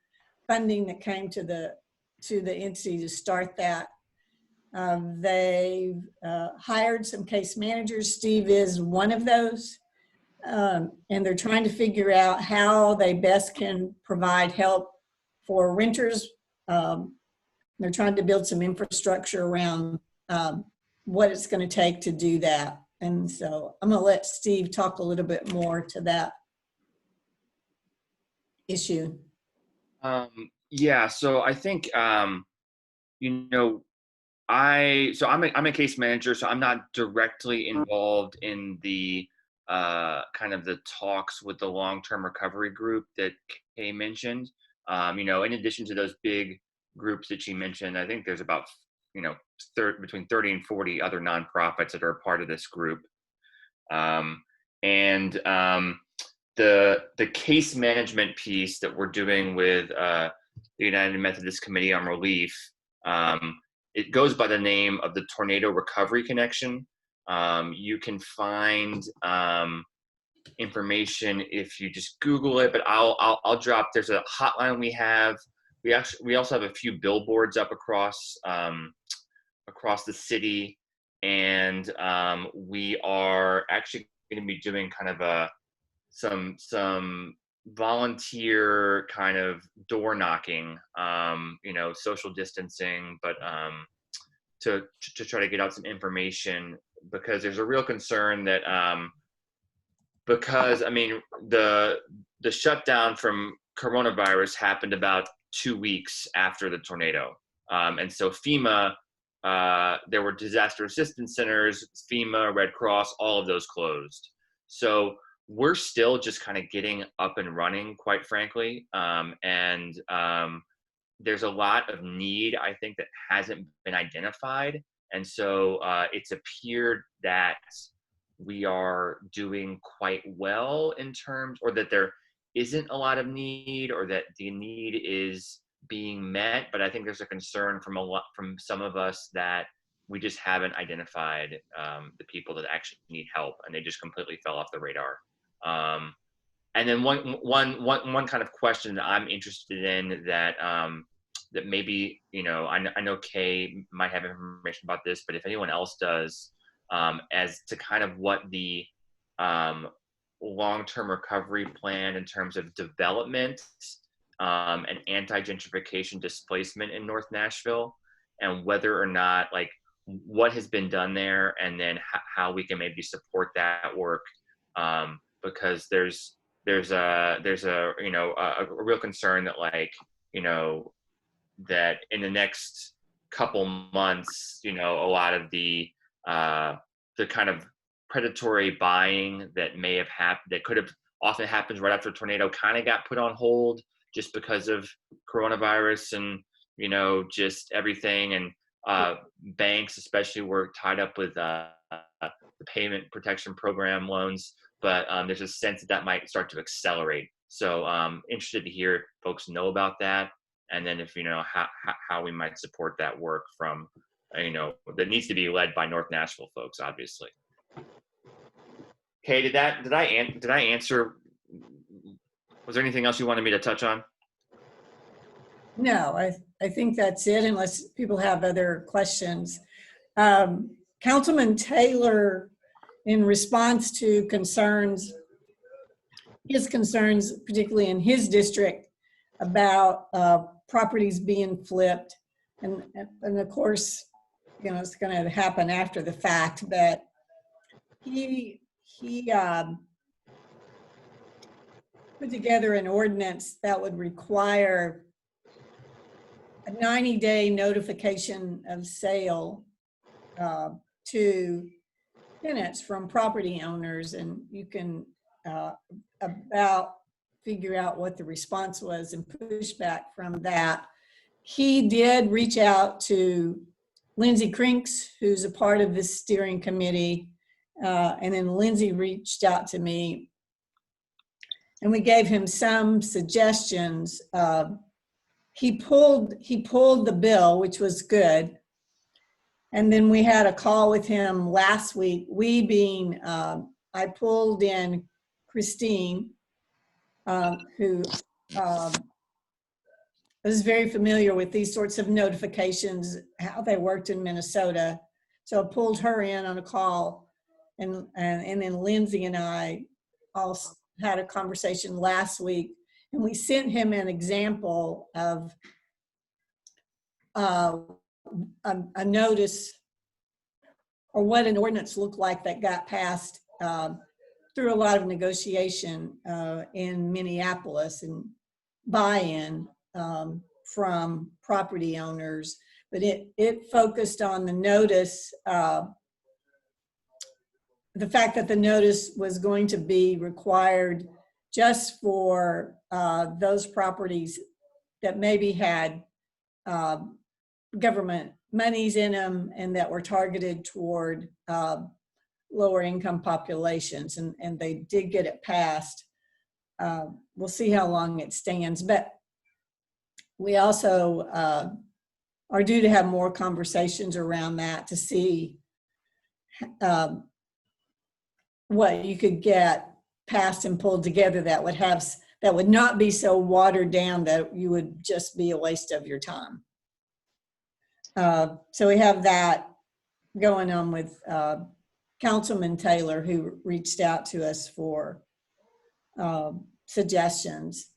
funding that came to the entity to start that. They've hired some case managers. Steve is one of those. And they're trying to figure out how they best can provide help for renters. They're trying to build some infrastructure around what it's going to take to do that. And so I'm going to let Steve talk a little bit more to that issue. Yeah, so I think, you know, I'm a case manager, so I'm not directly involved in the kind of the talks with the long-term recovery group that Kay mentioned. You know, in addition to those big groups that she mentioned, I think there's about, you know, between 30 and 40 other nonprofits that are a part of this group. The case management piece that we're doing with the United Methodist Committee on Relief, it goes by the name of the Tornado Recovery Connection. You can find information if you just Google it, but I'll drop. There's a hotline we have. We also have a few billboards up across the city, and we are actually going to be doing kind of some volunteer kind of door knocking, you know, social distancing, but to try to get out some information, because there's a real concern that because I mean the shutdown from coronavirus happened about 2 weeks after the tornado, and so FEMA, there were disaster assistance centers, FEMA, Red Cross, all of those closed. So we're still just kind of getting up and running, quite frankly. There's a lot of need, I think, that hasn't been identified. And so it's appeared that we are doing quite well in terms, or that there isn't a lot of need, or that the need is being met. But I think there's a concern from some of us that we just haven't identified the people that actually need help, and they just completely fell off the radar. And then one kind of question that I'm interested in that that maybe, you know, I know Kay might have information about this, but if anyone else does, as to kind of what the long-term recovery plan in terms of development and anti-gentrification displacement in North Nashville, and whether or not, like, what has been done there, and then how we can maybe support that work, because there's a you know, a real concern that, like, you know, that in the next couple months, you know, a lot of the kind of predatory buying that may have happened, that could have often happens right after a tornado, kind of got put on hold just because of coronavirus and, you know, just everything. And banks especially were tied up with the payment protection program loans, but there's a sense that might start to accelerate. So interested to hear if folks know about that, and then if, you know, how we might support that work from, you know, that needs to be led by North Nashville folks, obviously. Okay, did I answer? Was there anything else you wanted me to touch on? No, I think that's it, unless people have other questions. Councilman Taylor, in response to his concerns, particularly in his district, about properties being flipped, and of course, you know, it's going to happen after the fact, but he put together an ordinance that would require a 90-day notification of sale to tenants from property owners, and you can figure out what the response was and push back from that. He did reach out to Lindsay Crinks, who's a part of this steering committee, and then Lindsay reached out to me, and we gave him some suggestions. He pulled the bill, which was good. And then we had a call with him last week. We being, I pulled in Christine, who was very familiar with these sorts of notifications, how they worked in Minnesota. So I pulled her in on a call, and then Lindsay and I all had a conversation last week, and we sent him an example of a notice, or what an ordinance looked like that got passed through a lot of negotiation in Minneapolis and buy-in from property owners. But it focused on the notice, the fact that the notice was going to be required just for those properties that maybe had government monies in them and that were targeted toward lower income populations, and they did get it passed. We'll see how long it stands, but we also are due to have more conversations around that to see what you could get passed and pulled together that would not be so watered down that you would just be a waste of your time. So we have that going on with Councilman Taylor, who reached out to us for suggestions.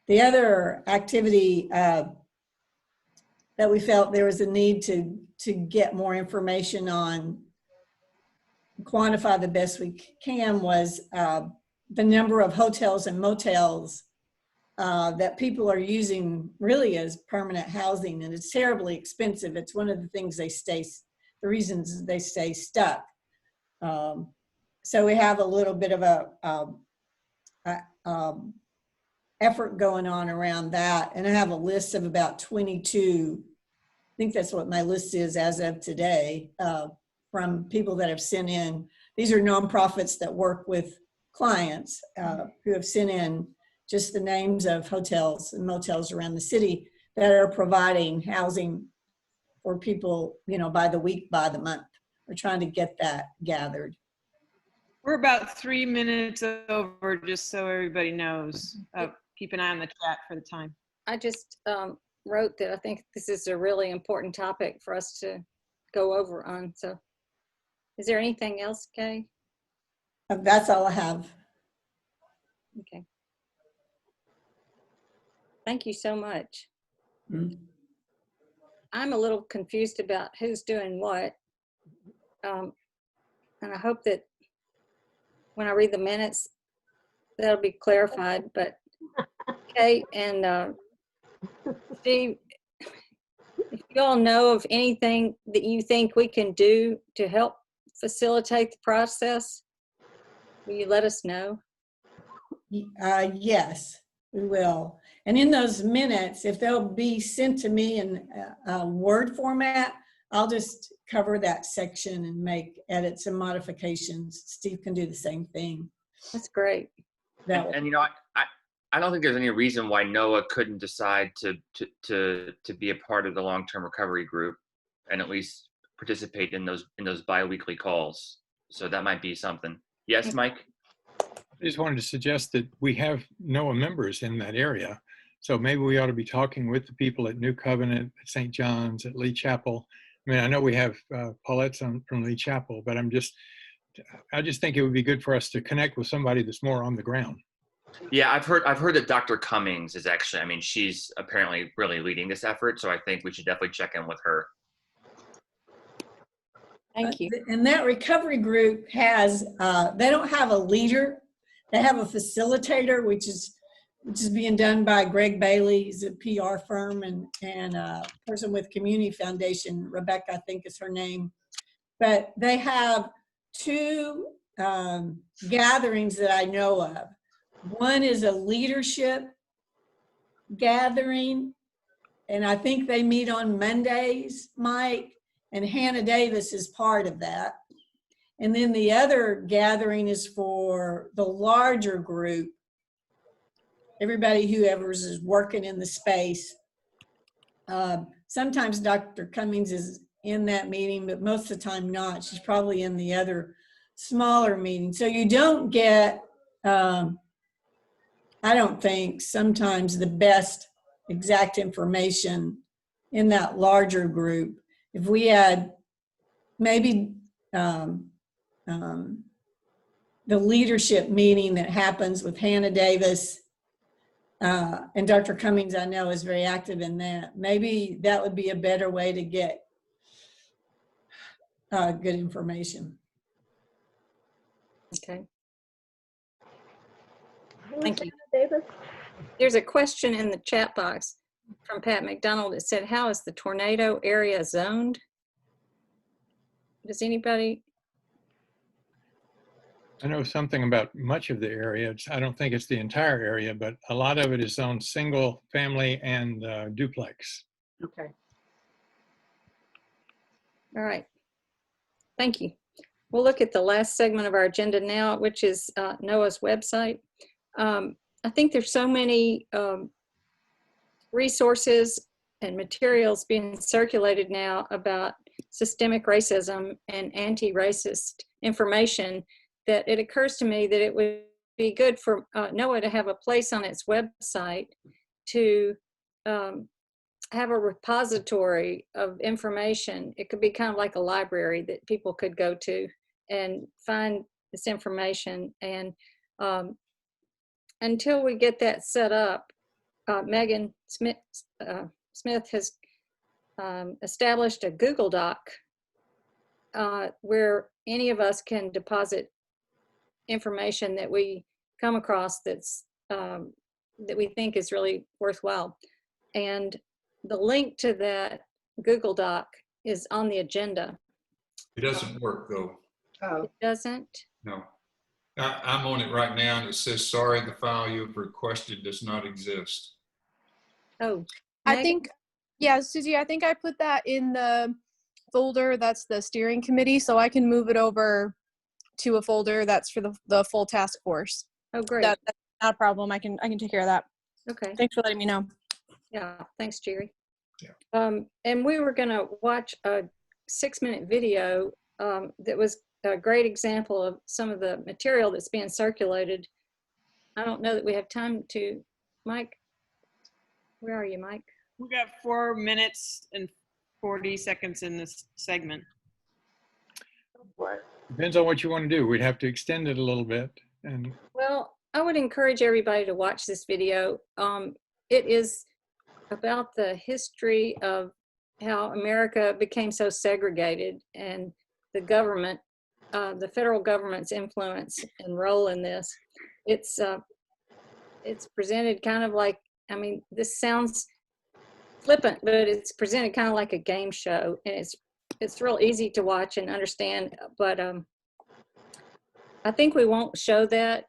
The other activity that we felt there was a need to get more information on, quantify the best we can, was the number of hotels and motels that people are using really as permanent housing, and it's terribly expensive. It's one of the things the reasons they stay stuck. So we have a little bit of a effort going on around that, and I have a list of about 22. I think that's what my list is as of today, from people that have sent in. These are nonprofits that work with clients who have sent in just the names of hotels and motels around the city that are providing housing for people, you know, by the week, by the month. We're trying to get that gathered. We're about 3 minutes over, just so everybody knows. Keep an eye on the chat for the time. I just wrote that I think this is a really important topic for us to go over on. So is there anything else, Kay? That's all I have. Okay. Thank you so much. Mm. I'm a little confused about who's doing what. And I hope that when I read the minutes, that'll be clarified. But Kate and Steve, if you all know of anything that you think we can do to help facilitate the process, will you let us know? Yes, we will. And in those minutes, if they'll be sent to me in a Word format, I'll just cover that section and make edits and modifications. Steve can do the same thing. That's great. And you know, I don't think there's any reason why Noah couldn't decide to be a part of the long-term recovery group and at least participate in those bi-weekly calls. So that might be something. Yes, Mike? I just wanted to suggest that we have Noah members in that area. So maybe we ought to be talking with the people at New Covenant, at St. John's, at Lee Chapel. I mean, I know we have Paulette's from Lee Chapel, but I just think it would be good for us to connect with somebody that's more on the ground. Yeah, I've heard that Dr. Cummings is actually, I mean, she's apparently really leading this effort. So I think we should definitely check in with her. Thank you. And that recovery group has, they don't have a leader. They have a facilitator, which is being done by Greg Bailey. He's a PR firm, and a person with Community Foundation, Rebecca, I think is her name. But they have two gatherings that I know of. One is a leadership gathering, and I think they meet on Mondays, Mike, and Hannah Davis is part of that. And then the other gathering is for the larger group, everybody whoever's is working in the space. Sometimes Dr. Cummings is in that meeting, but most of the time not. She's probably in the other smaller meeting. So you don't get, I don't think, sometimes the best exact information in that larger group. If we had maybe the leadership meeting that happens with Hannah Davis, and Dr. Cummings, I know, is very active in that. Maybe that would be a better way to get good information. Okay. Thank you. Davis? There's a question in the chat box from Pat McDonald that said, how is the tornado area zoned? Does anybody? I know something about much of the area. I don't think it's the entire area, but a lot of it is zoned single family and duplex. Okay. All right. Thank you. We'll look at the last segment of our agenda now, which is NOAA's website. I think there's so many resources and materials being circulated now about systemic racism and anti-racist information that it occurs to me that it would be good for NOAA to have a place on its website to have a repository of information. It could be kind of like a library that people could go to and find this information. And until we get that set up, Meagan Smith has established a Google Doc where any of us can deposit information that we come across that's that we think is really worthwhile. And the link to that Google Doc is on the agenda. It doesn't work though. It doesn't? No. I'm on it right now and it says, sorry, the file you have requested does not exist. Oh. I think, yeah, Susie, I think I put that in the folder that's the steering committee, so I can move it over to a folder that's for the full task force. Oh, great. That's not a problem. I can take care of that. Okay. Thanks for letting me know. Yeah, thanks, Jerry. Yeah. And we were gonna watch a 6-minute video that was a great example of some of the material that's being circulated. I don't know that we have time to, Mike, where are you, Mike? We got 4 minutes and 40 seconds in this segment. Depends on what you want to do. We'd have to extend it a little bit. And Well, I would encourage everybody to watch this video. It is about the history of how America became so segregated and the government, the federal government's influence and role in this. It's presented kind of like, I mean, this sounds flippant, but it's presented kind of like a game show, and it's real easy to watch and understand. But I think we won't show that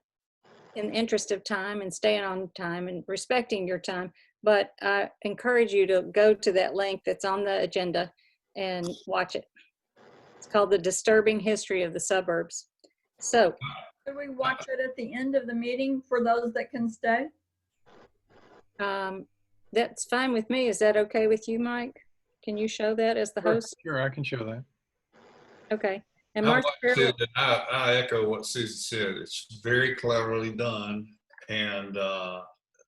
in the interest of time and staying on time and respecting your time. But I encourage you to go to that link that's on the agenda and watch it. It's called The Disturbing History of the Suburbs. So, do we watch it at the end of the meeting for those that can stay? that's fine with me. Is that okay with you, Mike? Can you show that as the host? Sure, I can show that. Okay. And I Mark, like to say that I echo what Susie said. It's very cleverly done and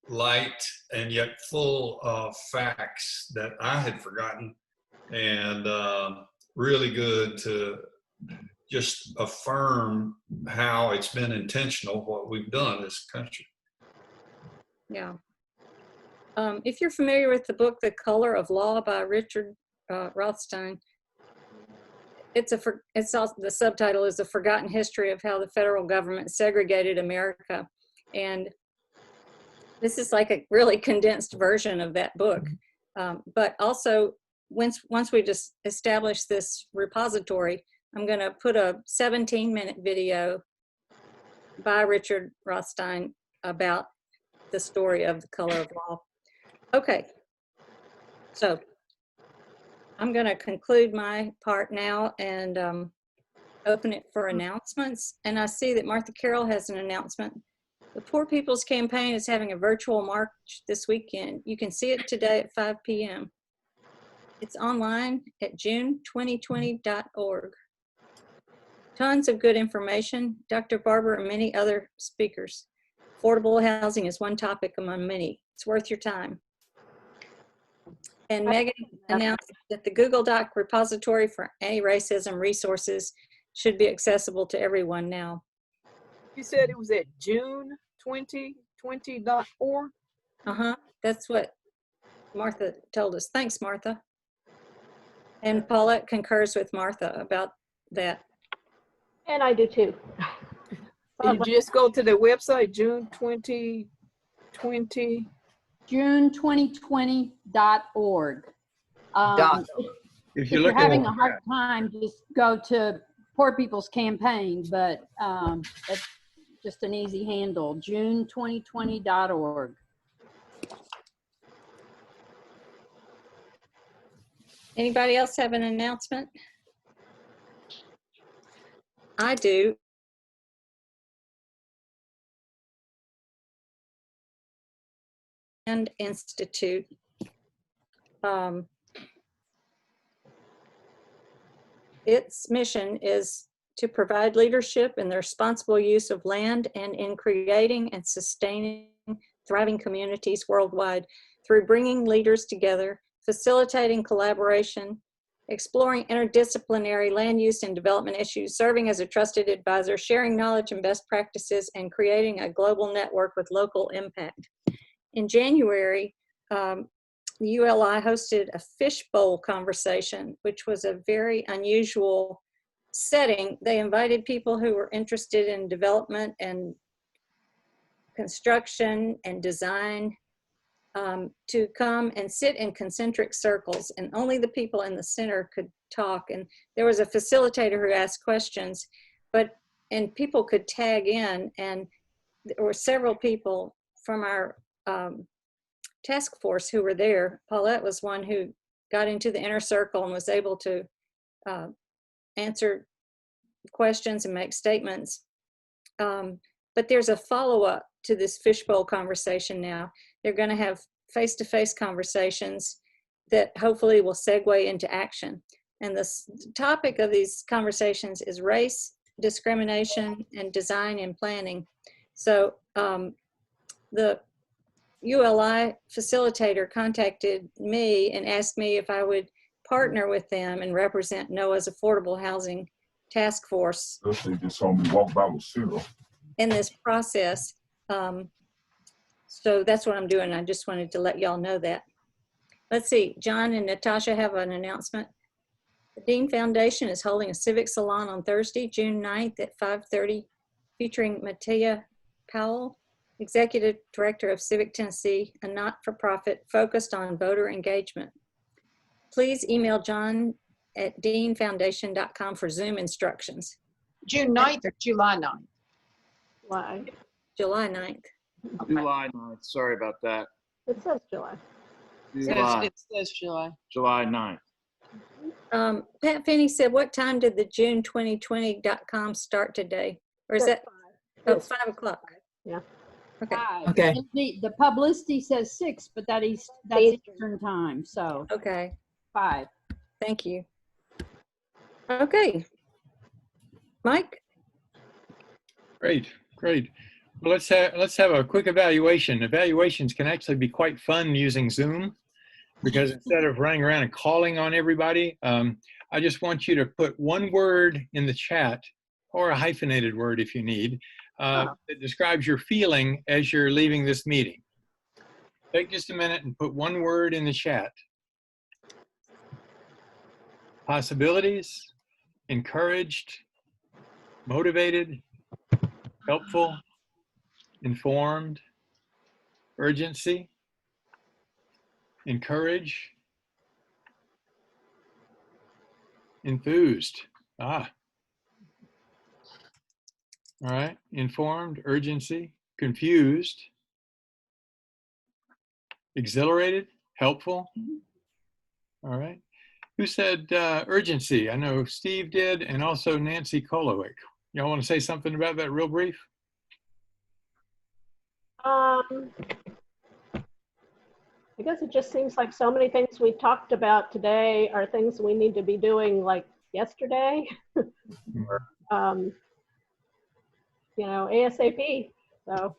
light and yet full of facts that I had forgotten, and really good to just affirm how it's been intentional what we've done as a country. yeah. If you're familiar with the book, The Color of Law by Richard Rothstein, it's also, the subtitle is The Forgotten History of How the Federal Government Segregated America. And this is like a really condensed version of that book. But also, once we just establish this repository, I'm going to put a 17-minute video by Richard Rothstein about the story of The Color of Law. Okay, so I'm going to conclude my part now and open it for announcements. And I see that Martha Carroll has an announcement. The Poor People's Campaign is having a virtual march this weekend. You can see it today at 5 p.m. It's online at june2020.org. Tons of good information, Dr. Barber and many other speakers. Affordable housing is one topic among many. It's worth your time. And Meagan announced that the Google Doc repository for anti-racism resources should be accessible to everyone now. You said it was at june2020.org? That's what Martha told us. Thanks, Martha. And Paulette concurs with Martha about that. And I do too. You just go to the website, June2020. June2020.org. If you're having a hard time, just go to Poor People's Campaign, but it's just an easy handle, June2020.org. Anybody else have an announcement? I do. And Institute. Its mission is to provide leadership in the responsible use of land and in creating and sustaining thriving communities worldwide through bringing leaders together, facilitating collaboration, exploring interdisciplinary land use and development issues, serving as a trusted advisor, sharing knowledge and best practices, and creating a global network with local impact. In January, the ULI hosted a fishbowl conversation, which was a very unusual setting. They invited people who were interested in development and construction and design to come and sit in concentric circles, and only the people in the center could talk. And there was a facilitator who asked questions, and people could tag in, and there were several people from our task force who were there. Paulette was one who got into the inner circle and was able to answer questions and make statements. But there's a follow-up to this fishbowl conversation now. They're going to have face-to-face conversations that hopefully will segue into action. And the topic of these conversations is race, discrimination, and design and planning. So the ULI facilitator contacted me and asked me if I would partner with them and represent NOAA's Affordable Housing Task Force They just told me walk by with Cyril. in this process. So that's what I'm doing. I just wanted to let y'all know that. Let's see, John and Natasha have an announcement. The Dean Foundation is holding a civic salon on Thursday, June 9th at 5:30, featuring Matea Powell, Executive Director of Civic Tennessee, a not-for-profit focused on voter engagement. Please email John at deanfoundation.com for Zoom instructions. June 9th or July 9th? July. July 9th. July 9th. Sorry about that. It says July. July. It says July. July 9th. Pat Finney said, what time did the June2020.com start today? Or is that 5 o'clock? Yeah. Okay. Okay. The publicity says 6, but that's Eastern time, so. Okay. 5. Thank you. Okay. Mike? Great, great. Well, let's have a quick evaluation. Evaluations can actually be quite fun using Zoom, because instead of running around and calling on everybody, I just want you to put one word in the chat, or a hyphenated word if you need, that describes your feeling as you're leaving this meeting. Take just a minute and put one word in the chat. Possibilities, encouraged, motivated, helpful, informed, urgency, encourage, enthused. All right, informed, urgency, confused, exhilarated, helpful. All right. Who said urgency? I know Steve did, and also Nancy Kolowick. Y'all want to say something about that real brief? I guess it just seems like so many things we talked about today are things we need to be doing like yesterday. ASAP. So.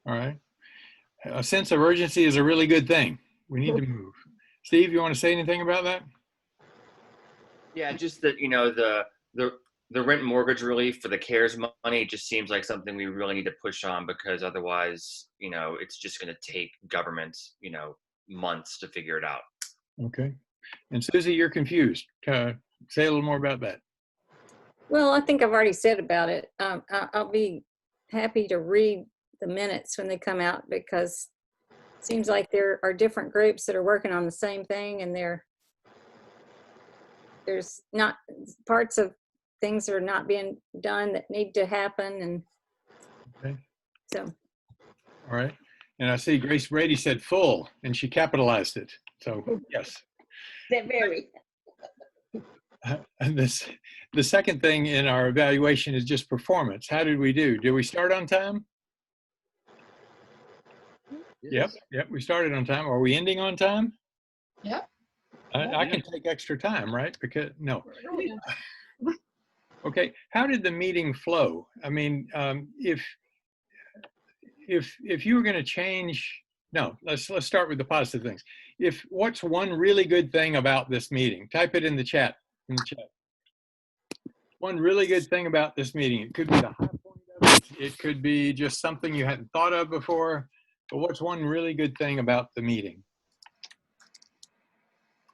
All right. A sense of urgency is a really good thing. We need to move. Steve, you want to say anything about that? Yeah, just that, the rent mortgage relief for the CARES money just seems like something we really need to push on, because otherwise, it's just going to take government, months to figure it out. Okay. And Susie, you're confused. Say a little more about that. Well, I think I've already said about it. I'll be happy to read the minutes when they come out, because it seems like there are different groups that are working on the same thing, and there's not parts of things that are not being done that need to happen. And okay. So. All right. And I see Grace Brady said full, and she capitalized it. So yes. They're very. And the second thing in our evaluation is just performance. How did we do? Did we start on time? Yes. Yep, we started on time. Are we ending on time? Yep. I can take extra time, right? Because no. Okay, how did the meeting flow? I mean, if you were going to change, no, let's start with the positive things. What's one really good thing about this meeting? Type it in the chat. One really good thing about this meeting. It could be the high point of it. It could be just something you hadn't thought of before. But what's one really good thing about the meeting?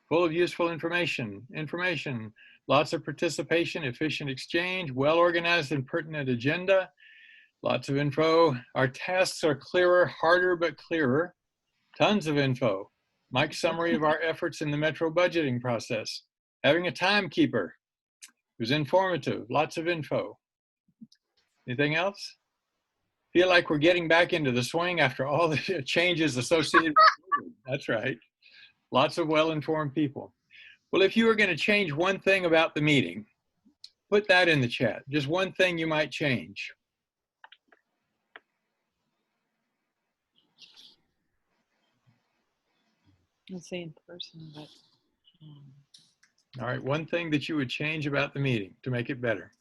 Full of useful information, lots of participation, efficient exchange, well-organized and pertinent agenda, lots of info. Our tasks are clearer, harder, but clearer. Tons of info. Mike's summary of our efforts in the Metro budgeting process. Having a timekeeper. It was informative, lots of info. Anything else? Feel like we're getting back into the swing after all the changes associated with COVID. That's right. Lots of well-informed people. Well, if you were going to change one thing about the meeting, put that in the chat. Just one thing you might change. Let's say in person, but. All right, one thing that you would change about the meeting to make it better.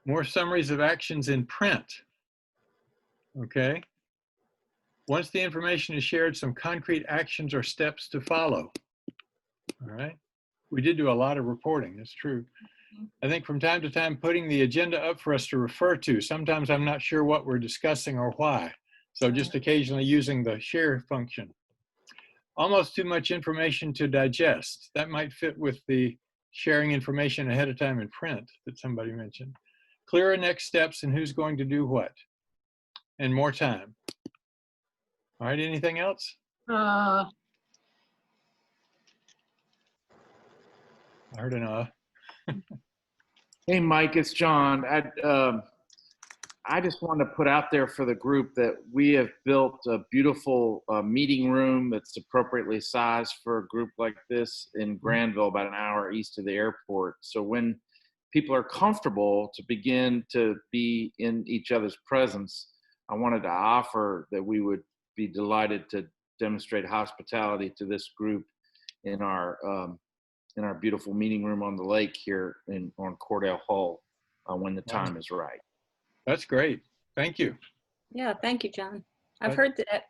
More summaries of actions in print. Okay. Once the information is shared, some concrete actions or steps to follow. All right. We did do a lot of reporting, that's true. I think from time to time putting the agenda up for us to refer to. Sometimes I'm not sure what we're discussing or why. So just occasionally using the share function. Almost too much information to digest. That might fit with the sharing information ahead of time in print that somebody mentioned. Clearer next steps and who's going to do what. And more time. All right, anything else? I heard an Hey, Mike, it's John. I just want to put out there for the group that we have built a beautiful meeting room that's appropriately sized for a group like this in Granville, about an hour east of the airport. So when people are comfortable to begin to be in each other's presence, I wanted to offer that we would be delighted to demonstrate hospitality to this group in our beautiful meeting room on the lake here on Cordell Hall when the time is right. That's great. Thank you. Yeah, thank you, John. I've heard that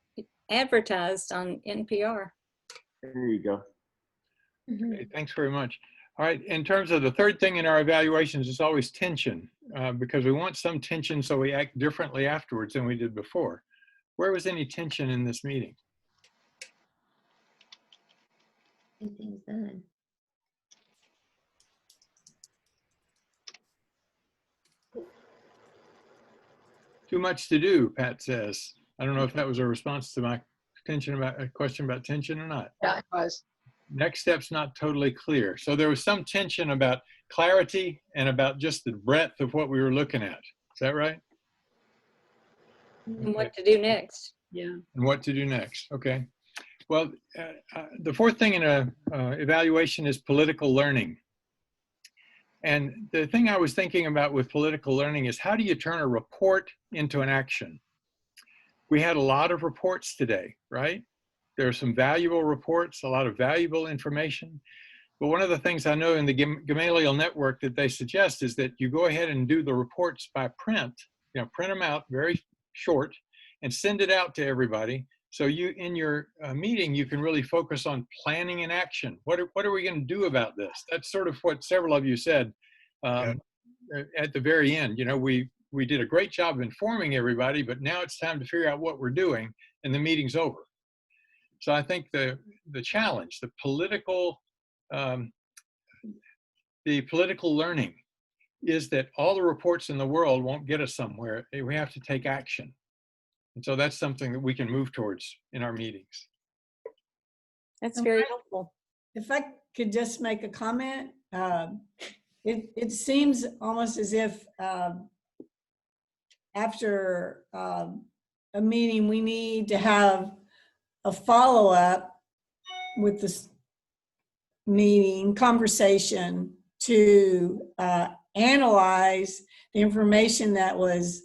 advertised on NPR. There you go. Okay, thanks very much. All right, in terms of the third thing in our evaluations is always tension, because we want some tension so we act differently afterwards than we did before. Where was any tension in this meeting? Everything's done. Too much to do, Pat says. I don't know if that was a response to my question about tension or not. Yeah, it was. Next step's not totally clear. So there was some tension about clarity and about just the breadth of what we were looking at. Is that right? And what to do next. Yeah. And what to do next. Okay. Well, the fourth thing in a evaluation is political learning. And the thing I was thinking about with political learning is how do you turn a report into an action? We had a lot of reports today, right? There are some valuable reports, a lot of valuable information. But one of the things I know in the Gamaliel network that they suggest is that you go ahead and do the reports by print, print them out very short and send it out to everybody. So you, in your meeting, you can really focus on planning and action. What are we going to do about this? That's sort of what several of you said at the very end. We did a great job of informing everybody, but now it's time to figure out what we're doing, and the meeting's over. So I think the challenge, the political learning, is that all the reports in the world won't get us somewhere. We have to take action. And so that's something that we can move towards in our meetings. That's very helpful. If I could just make a comment, it seems almost as if after a meeting, we need to have a follow-up with this meeting conversation to analyze the information that was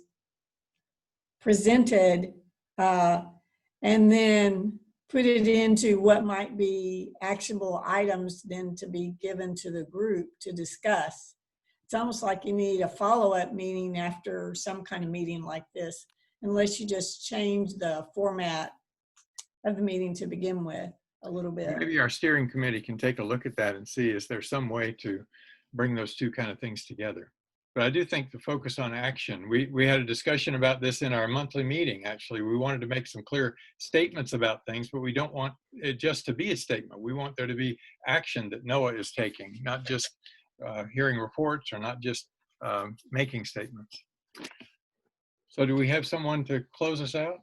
presented and then put it into what might be actionable items then to be given to the group to discuss. It's almost like you need a follow-up meeting after some kind of meeting like this, unless you just change the format of the meeting to begin with a little bit. Maybe our steering committee can take a look at that and see is there some way to bring those two kind of things together. But I do think the focus on action, we had a discussion about this in our monthly meeting, actually. We wanted to make some clear statements about things, but we don't want it just to be a statement. We want there to be action that NOAA is taking, not just hearing reports or not just making statements. So do we have someone to close us out?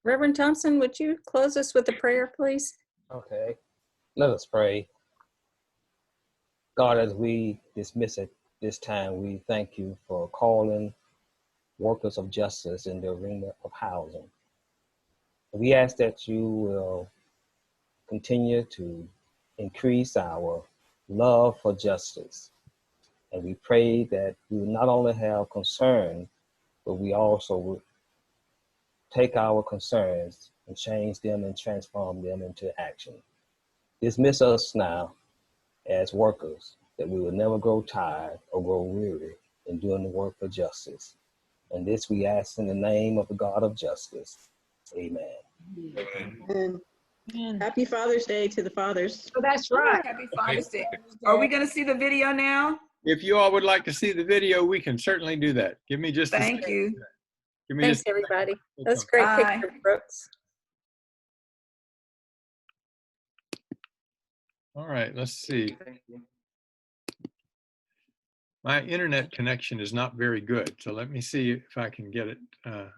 Reverend Thompson, would you close us with a prayer, please? Okay. Let us pray. God, as we dismiss it this time, we thank you for calling workers of justice in the arena of housing. We ask that you will continue to increase our love for justice. And we pray that we will not only have concern, but we also will take our concerns and change them and transform them into action. Dismiss us now as workers, that we will never grow tired or grow weary in doing the work for justice. And this we ask in the name of the God of justice. Amen. And happy Father's Day to the fathers. Oh, that's right. Happy Father's Day. Are we going to see the video now? If you all would like to see the video, we can certainly do that. Give me just a Thank second. you. Give me Thanks, just everybody. That's a great Bye. picture, Brooks. All right, let's see. My internet connection is not very good, so let me see if I can get it.